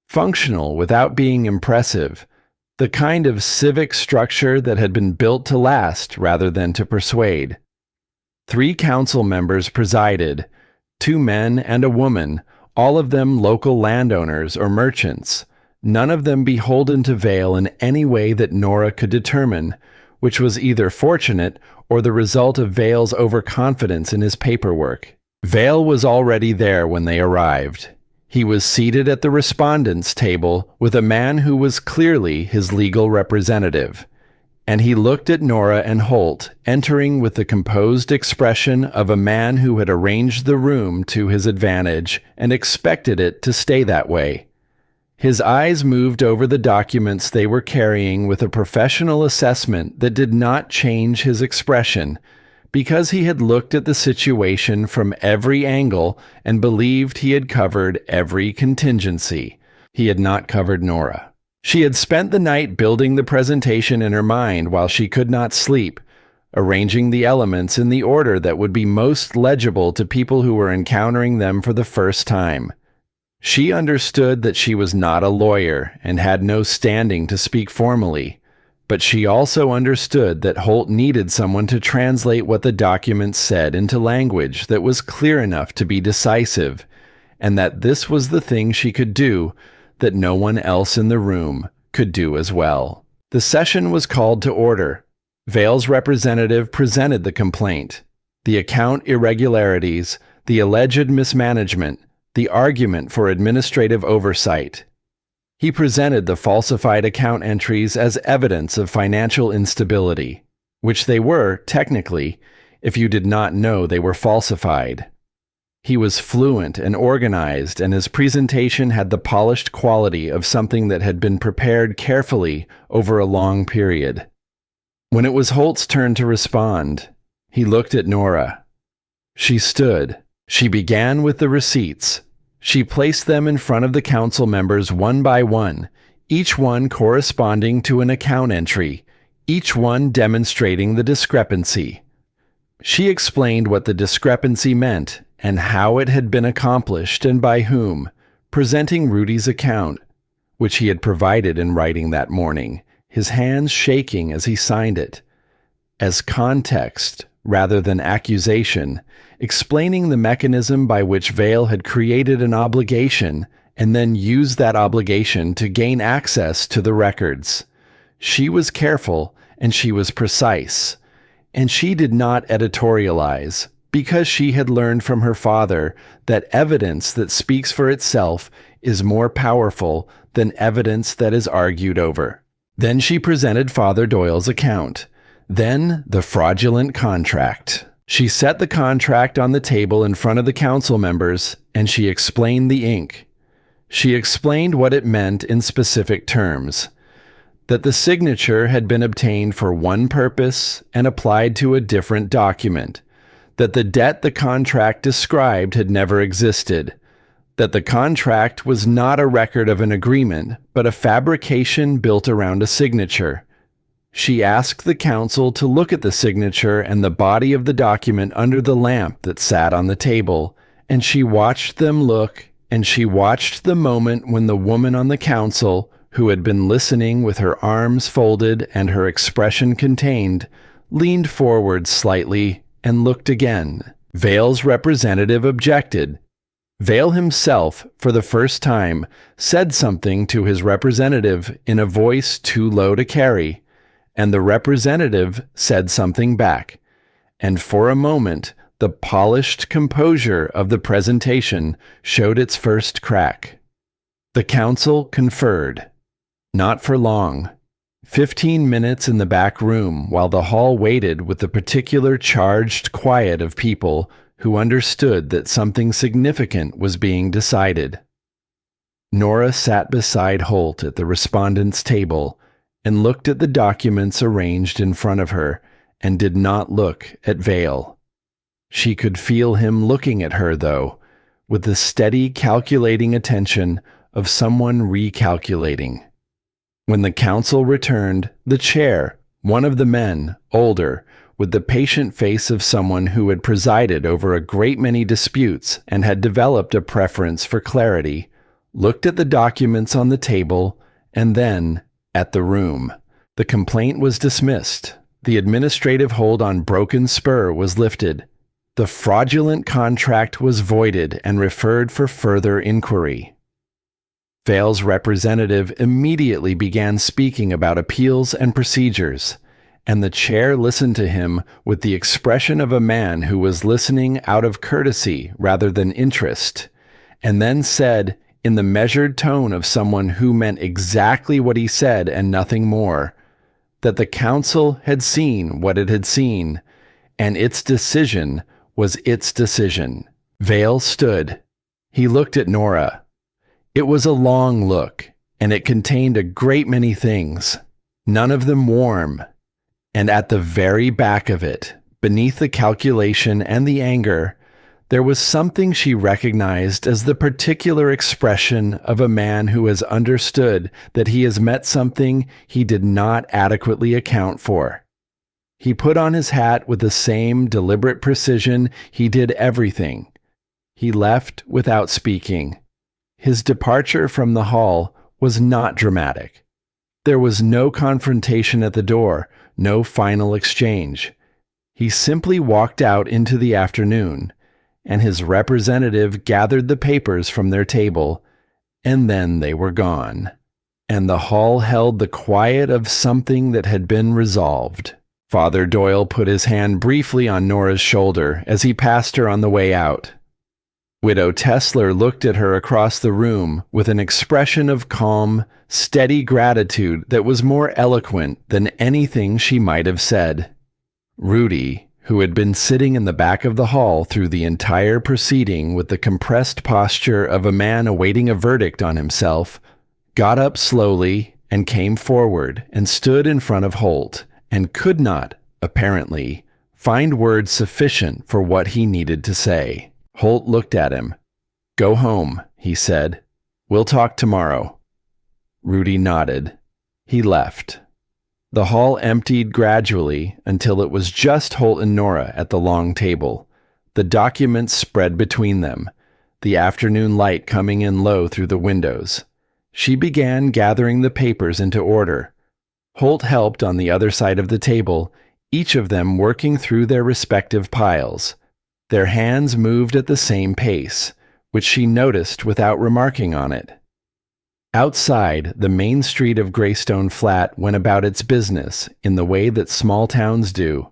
functional without being impressive, the kind of civic structure that had been built to last rather than to persuade. 3 council members presided, 2 men and a woman, all of them local landowners or merchants, none of them beholden to Vale in any way that Nora could determine, which was either fortunate or the result of Vale's overconfidence in his paperwork. Vale was already there when they arrived. He was seated at the respondents' table with a man who was clearly his legal representative, and he looked at Nora and Holt, entering with the composed expression of a man who had arranged the room to his advantage and expected it to stay that way. His eyes moved over the documents they were carrying with a professional assessment that did not change his expression, because he had looked at the situation from every angle and believed he had covered every contingency. He had not covered Nora. She had spent the night building the presentation in her mind while she could not sleep, arranging the elements in the order that would be most legible to people who were encountering them for the first time. She understood that she was not a lawyer and had no standing to speak formally, but she also understood that Holt needed someone to translate what the documents said into language that was clear enough to be decisive, and that this was the thing she could do that no one else in the room could do as well. The session was called to order. Vale's representative presented the complaint, the account irregularities, the alleged mismanagement, the argument for administrative oversight. He presented the falsified account entries as evidence of financial instability, which they were, technically, if you did not know they were falsified. He was fluent and organized, and his presentation had the polished quality of something that had been prepared carefully over a long period. When it was Holt's turn to respond, he looked at Nora. She stood. She began with the receipts. She placed them in front of the council members one by one, each one corresponding to an account entry, each one demonstrating the discrepancy. She explained what the discrepancy meant and how it had been accomplished and by whom, presenting Rudy's account. which he had provided in writing that morning, his hands shaking as he signed it, as context rather than accusation, explaining the mechanism by which Vale had created an obligation and then used that obligation to gain access to the records. She was careful and she was precise, and she did not editorialize because she had learned from her father that evidence that speaks for itself is more powerful than evidence that is argued over. Then she presented Father Doyle's account. Then the fraudulent contract. She set the contract on the table in front of the council members, and she explained the ink. She explained what it meant in specific terms. That the signature had been obtained for one purpose and applied to a different document. That the debt the contract described had never existed. That the contract was not a record of an agreement, but a fabrication built around a signature. She asked the council to look at the signature and the body of the document under the lamp that sat on the table, and she watched them look, and she watched the moment when the woman on the council, who had been listening with her arms folded and her expression contained, leaned forward slightly and looked again. Vale's representative objected. Vale himself, for the first time, said something to his representative in a voice too low to carry, and the representative said something back, and for a moment the polished composure of the presentation showed its first crack. The council conferred. Not for long. 15 minutes in the back room while the hall waited with the particular charged quiet of people who understood that something significant was being decided. Nora sat beside Holt at the respondents' table and looked at the documents arranged in front of her and did not look at Vale. She could feel him looking at her, though, with the steady, calculating attention of someone recalculating. When the council returned, the chair, one of the men, older, with the patient face of someone who had presided over a great many disputes and had developed a preference for clarity, looked at the documents on the table and then at the room. The complaint was dismissed. The administrative hold on Broken Spur was lifted. The fraudulent contract was voided and referred for further inquiry. Vale's representative immediately began speaking about appeals and procedures, and the chair listened to him with the expression of a man who was listening out of courtesy rather than interest, and then said, in the measured tone of someone who meant exactly what he said and nothing more, that the council had seen what it had seen, and its decision was its decision. Vale stood. He looked at Nora. It was a long look, and it contained a great many things, none of them warm. And at the very back of it, beneath the calculation and the anger, there was something she recognized as the particular expression of a man who has understood that he has met something he did not adequately account for. He put on his hat with the same deliberate precision he did everything. He left without speaking. His departure from the hall was not dramatic. There was no confrontation at the door, no final exchange. He simply walked out into the afternoon, and his representative gathered the papers from their table, and then they were gone, and the hall held the quiet of something that had been resolved. Father Doyle put his hand briefly on Nora's shoulder as he passed her on the way out. Widow Tesler looked at her across the room with an expression of calm, steady gratitude that was more eloquent than anything she might have said. Rudy, who had been sitting in the back of the hall through the entire proceeding with the compressed posture of a man awaiting a verdict on himself, got up slowly and came forward and stood in front of Holt, and could not, apparently, find words sufficient for what he needed to say. Holt looked at him. "Go home," he said. "We'll talk tomorrow." Rudy nodded. He left. The hall emptied gradually until it was just Holt and Nora at the long table, the documents spread between them, the afternoon light coming in low through the windows. She began gathering the papers into order. Holt helped on the other side of the table, each of them working through their respective piles. Their hands moved at the same pace, which she noticed without remarking on it. Outside, the main street of Greystone Flat went about its business in the way that small towns do,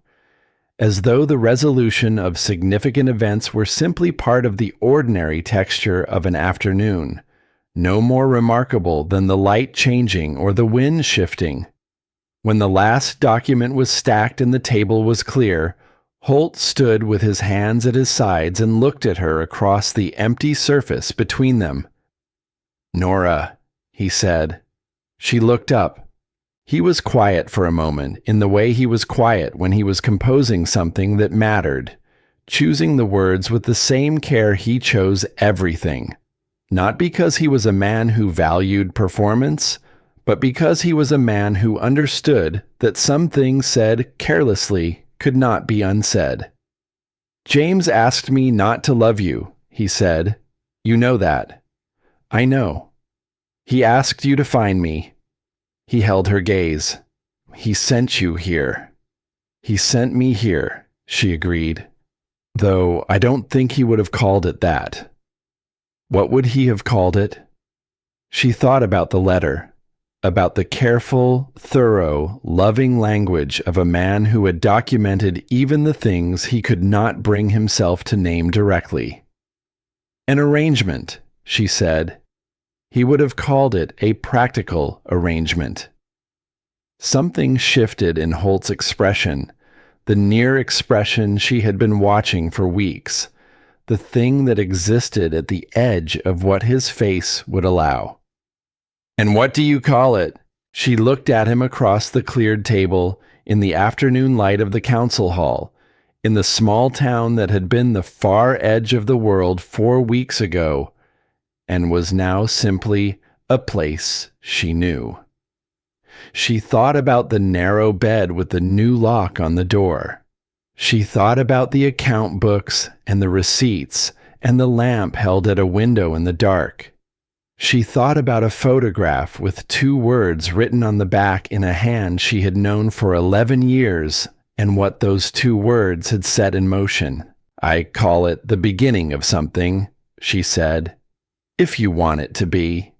as though the resolution of significant events were simply part of the ordinary texture of an afternoon, no more remarkable than the light changing or the wind shifting. When the last document was stacked and the table was clear, Holt stood with his hands at his sides and looked at her across the empty surface between them. "Nora," he said. She looked up. He was quiet for a moment, in the way he was quiet when he was composing something that mattered, choosing the words with the same care he chose everything. Not because he was a man who valued performance, but because he was a man who understood that some things said carelessly could not be unsaid. "James asked me not to love you," he said. "You know that." "I know." "He asked you to find me." He held her gaze. "He sent you here." "He sent me here," she agreed. "Though I don't think he would have called it that." What would he have called it? She thought about the letter, about the careful, thorough, loving language of a man who had documented even the things he could not bring himself to name directly. "An arrangement," she said. He would have called it a practical arrangement. Something shifted in Holt's expression, the near expression she had been watching for weeks, the thing that existed at the edge of what his face would allow. "And what do you call it?" She looked at him across the cleared table in the afternoon light of the council hall, in the small town that had been the far edge of the world 4 weeks ago, and was now simply a place she knew. She thought about the narrow bed with the new lock on the door. She thought about the account books and the receipts and the lamp held at a window in the dark. She thought about a photograph with 2 words written on the back in a hand she had known for 11 years and what those 2 words had set in motion. "I call it the beginning of something," she said. "If you want it to be."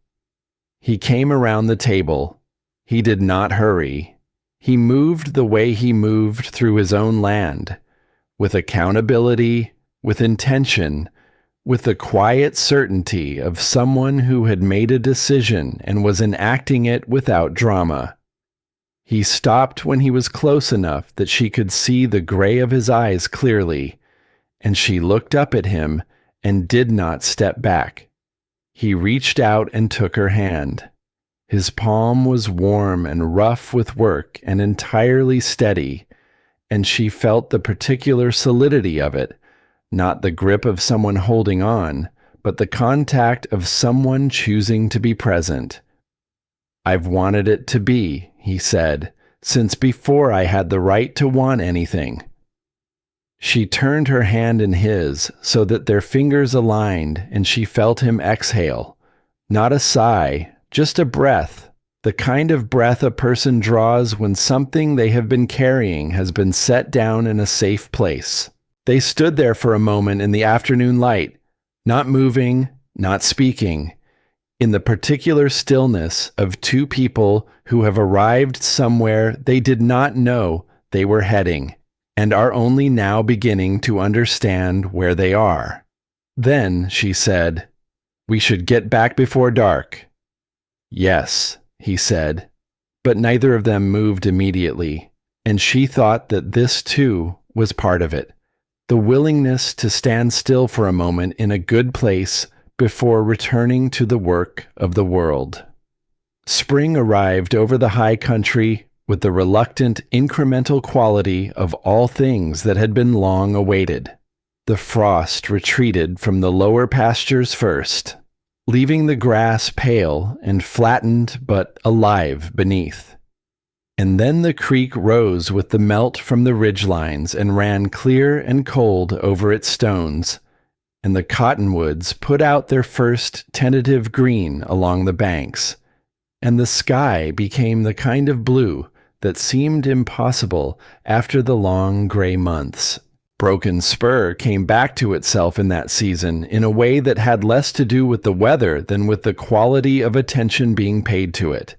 He came around the table. He did not hurry. He moved the way he moved through his own land, with accountability, with intention, with the quiet certainty of someone who had made a decision and was enacting it without drama. He stopped when he was close enough that she could see the gray of his eyes clearly, and she looked up at him and did not step back. He reached out and took her hand. His palm was warm and rough with work and entirely steady, and she felt the particular solidity of it, not the grip of someone holding on, but the contact of someone choosing to be present. "I've wanted it to be," he said, "since before I had the right to want anything." She turned her hand in his so that their fingers aligned, and she felt him exhale. Not a sigh, just a breath, the kind of breath a person draws when something they have been carrying has been set down in a safe place. They stood there for a moment in the afternoon light, not moving, not speaking, in the particular stillness of 2 people who have arrived somewhere they did not know they were heading, and are only now beginning to understand where they are. Then she said, "We should get back before dark." "Yes," he said, but neither of them moved immediately, and she thought that this too was part of it, the willingness to stand still for a moment in a good place before returning to the work of the world. Spring arrived over the high country with the reluctant, incremental quality of all things that had been long awaited. The frost retreated from the lower pastures first, leaving the grass pale and flattened but alive beneath. And then the creek rose with the melt from the ridgelines and ran clear and cold over its stones, and the cottonwoods put out their first tentative green along the banks, and the sky became the kind of blue that seemed impossible after the long gray months. Broken Spur came back to itself in that season in a way that had less to do with the weather than with the quality of attention being paid to it.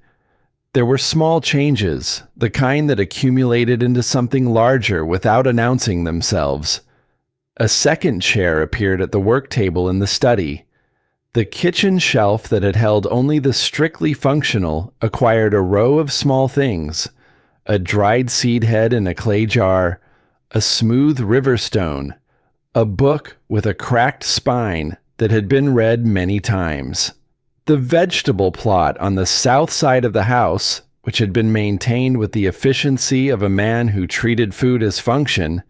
There were small changes, the kind that accumulated into something larger without announcing themselves. A second chair appeared at the work table in the study. The kitchen shelf that had held only the strictly functional acquired a row of small things: a dried seed head in a clay jar, a smooth river stone, a book with a cracked spine that had been read many times. The vegetable plot on the south side of the house, which had been maintained with the efficiency of a man who treated food as function,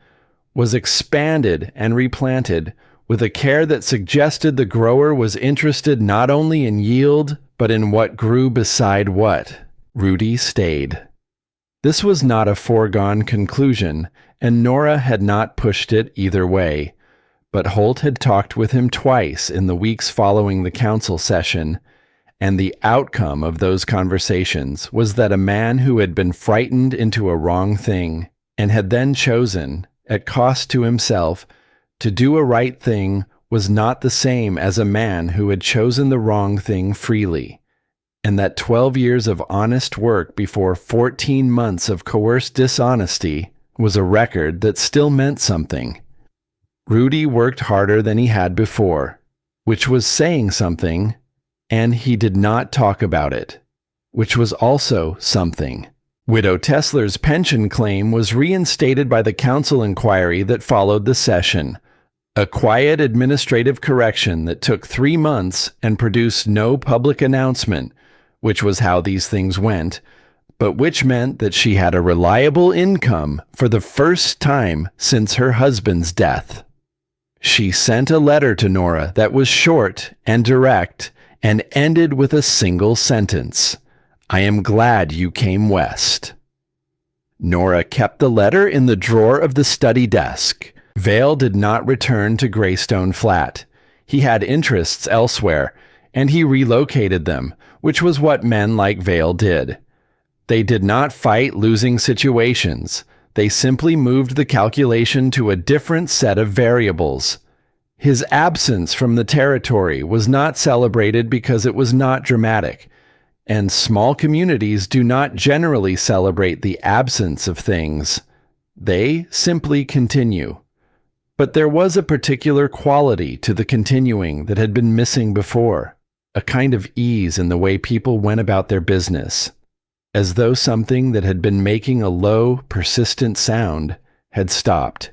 was expanded and replanted with a care that suggested the grower was interested not only in yield, but in what grew beside what. Rudy stayed. This was not a foregone conclusion, and Nora had not pushed it either way. But Holt had talked with him twice in the weeks following the council session, and the outcome of those conversations was that a man who had been frightened into a wrong thing, and had then chosen, at cost to himself, to do a right thing, was not the same as a man who had chosen the wrong thing freely, and that 12 years of honest work before 14 months of coerced dishonesty was a record that still meant something. Rudy worked harder than he had before, which was saying something, and he did not talk about it, which was also something. Widow Tesler's pension claim was reinstated by the council inquiry that followed the session, a quiet administrative correction that took 3 months and produced no public announcement, which was how these things went, but which meant that she had a reliable income for the first time since her husband's death. She sent a letter to Nora that was short and direct and ended with a single sentence: "I am glad you came west." Nora kept the letter in the drawer of the study desk. Vale did not return to Greystone Flat. He had interests elsewhere, and he relocated them, which was what men like Vale did. They did not fight losing situations. They simply moved the calculation to a different set of variables. His absence from the territory was not celebrated because it was not dramatic, and small communities do not generally celebrate the absence of things. They simply continue. But there was a particular quality to the continuing that had been missing before, a kind of ease in the way people went about their business, as though something that had been making a low, persistent sound had stopped,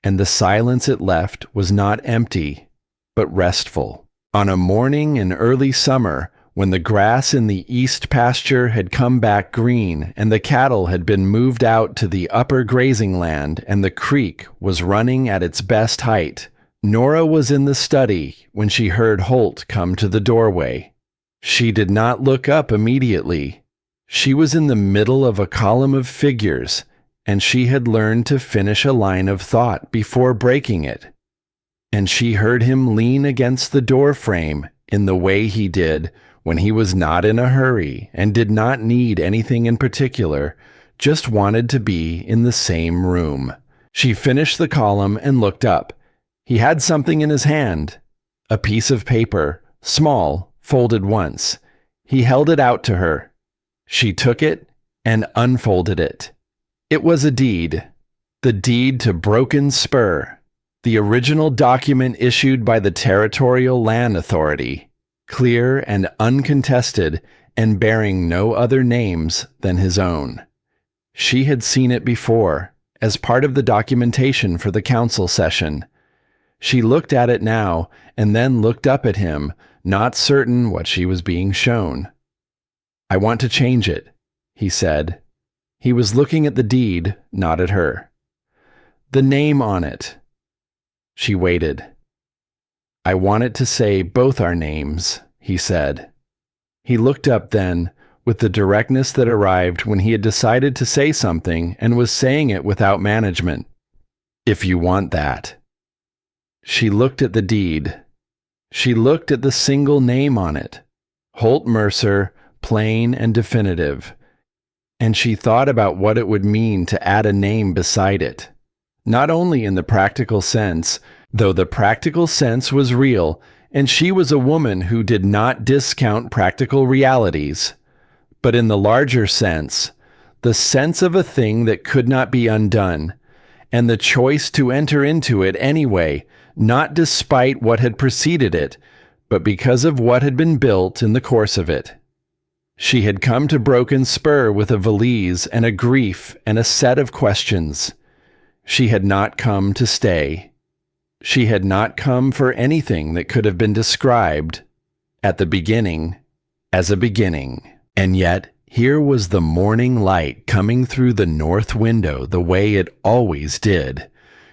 and the silence it left was not empty, but restful. On a morning in early summer, when the grass in the east pasture had come back green and the cattle had been moved out to the upper grazing land and the creek was running at its best height, Nora was in the study when she heard Holt come to the doorway. She did not look up immediately. She was in the middle of a column of figures, and she had learned to finish a line of thought before breaking it. And she heard him lean against the door frame in the way he did when he was not in a hurry and did not need anything in particular, just wanted to be in the same room. She finished the column and looked up. He had something in his hand, a piece of paper, small, folded once. He held it out to her. She took it and unfolded it. It was a deed, the deed to Broken Spur, the original document issued by the Territorial Land Authority, clear and uncontested and bearing no other names than his own. She had seen it before, as part of the documentation for the council session. She looked at it now and then looked up at him, not certain what she was being shown. "I want to change it," he said. He was looking at the deed, not at her. "The name on it." She waited. "I want it to say both our names," he said. He looked up then, with the directness that arrived when he had decided to say something and was saying it without management. "If you want that." She looked at the deed. She looked at the single name on it, Holt Mercer, plain and definitive, and she thought about what it would mean to add a name beside it. Not only in the practical sense, though the practical sense was real, and she was a woman who did not discount practical realities, but in the larger sense, the sense of a thing that could not be undone, and the choice to enter into it anyway, not despite what had preceded it, but because of what had been built in the course of it. She had come to Broken Spur with a valise and a grief and a set of questions. She had not come to stay. She had not come for anything that could have been described, at the beginning, as a beginning. And yet, here was the morning light coming through the north window the way it always did,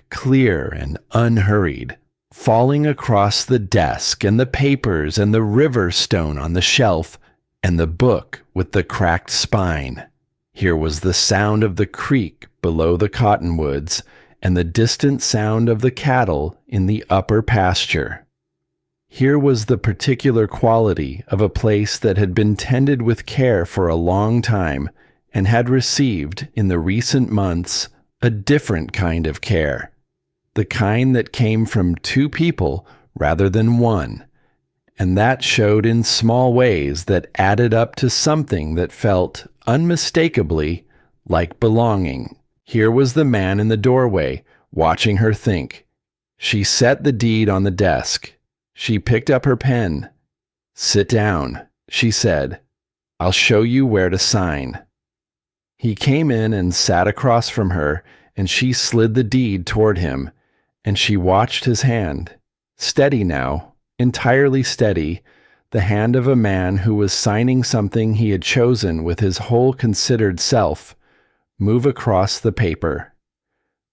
clear and unhurried, falling across the desk and the papers and the river stone on the shelf and the book with the cracked spine. Here was the sound of the creek below the cottonwoods and the distant sound of the cattle in the upper pasture. Here was the particular quality of a place that had been tended with care for a long time and had received, in the recent months, a different kind of care, the kind that came from two people rather than one, and that showed in small ways that added up to something that felt unmistakably like belonging. Here was the man in the doorway, watching her think. She set the deed on the desk. She picked up her pen. "Sit down," she said. "I'll show you where to sign." He came in and sat across from her, and she slid the deed toward him, and she watched his hand, steady now, entirely steady, the hand of a man who was signing something he had chosen with his whole considered self, move across the paper.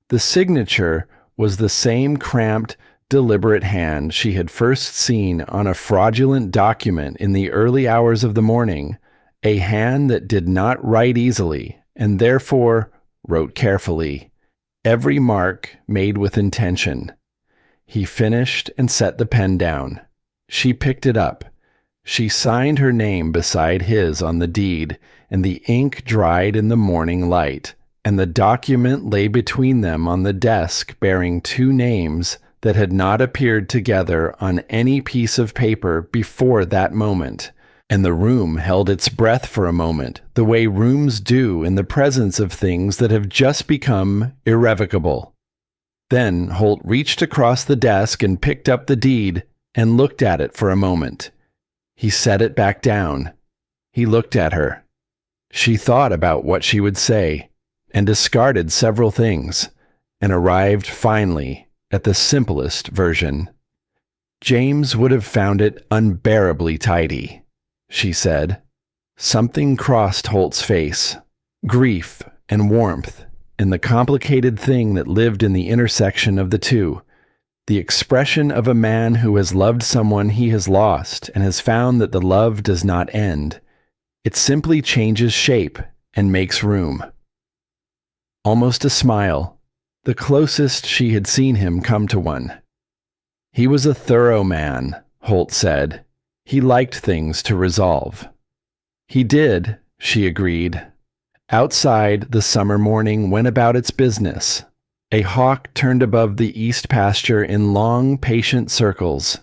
The signature was the same cramped, deliberate hand she had first seen on a fraudulent document in the early hours of the morning, a hand that did not write easily and therefore wrote carefully, every mark made with intention. He finished and set the pen down. She picked it up. She signed her name beside his on the deed, and the ink dried in the morning light, and the document lay between them on the desk bearing two names that had not appeared together on any piece of paper before that moment, and the room held its breath for a moment, the way rooms do in the presence of things that have just become irrevocable. Then Holt reached across the desk and picked up the deed and looked at it for a moment. He set it back down. He looked at her. She thought about what she would say, and discarded several things, and arrived finally at the simplest version. "James would have found it unbearably tidy," she said. Something crossed Holt's face, grief and warmth, and the complicated thing that lived in the intersection of the two, the expression of a man who has loved someone he has lost and has found that the love does not end. It simply changes shape and makes room. Almost a smile, the closest she had seen him come to one. He was a thorough man, Holt said. He liked things to resolve. He did, she agreed. Outside, the summer morning went about its business. A hawk turned above the east pasture in long, patient circles.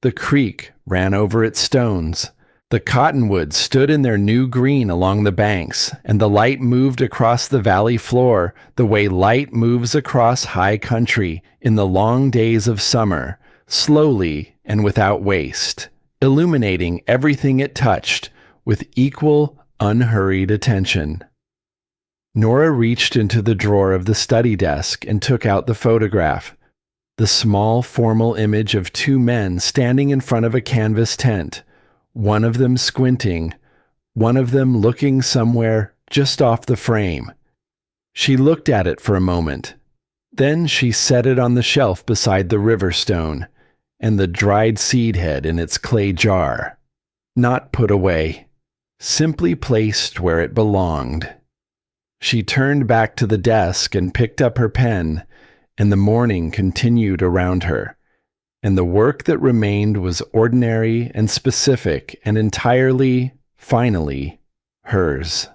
The creek ran over its stones. The cottonwoods stood in their new green along the banks, and the light moved across the valley floor the way light moves across high country in the long days of summer, slowly and without waste, illuminating everything it touched with equal, unhurried attention. Nora reached into the drawer of the study desk and took out the photograph, the small, formal image of two men standing in front of a canvas tent, one of them squinting, one of them looking somewhere just off the frame. She looked at it for a moment. Then she set it on the shelf beside the river stone and the dried seed head in its clay jar. Not put away, simply placed where it belonged. She turned back to the desk and picked up her pen, and the morning continued around her, and the work that remained was ordinary and specific and entirely, finally, hers.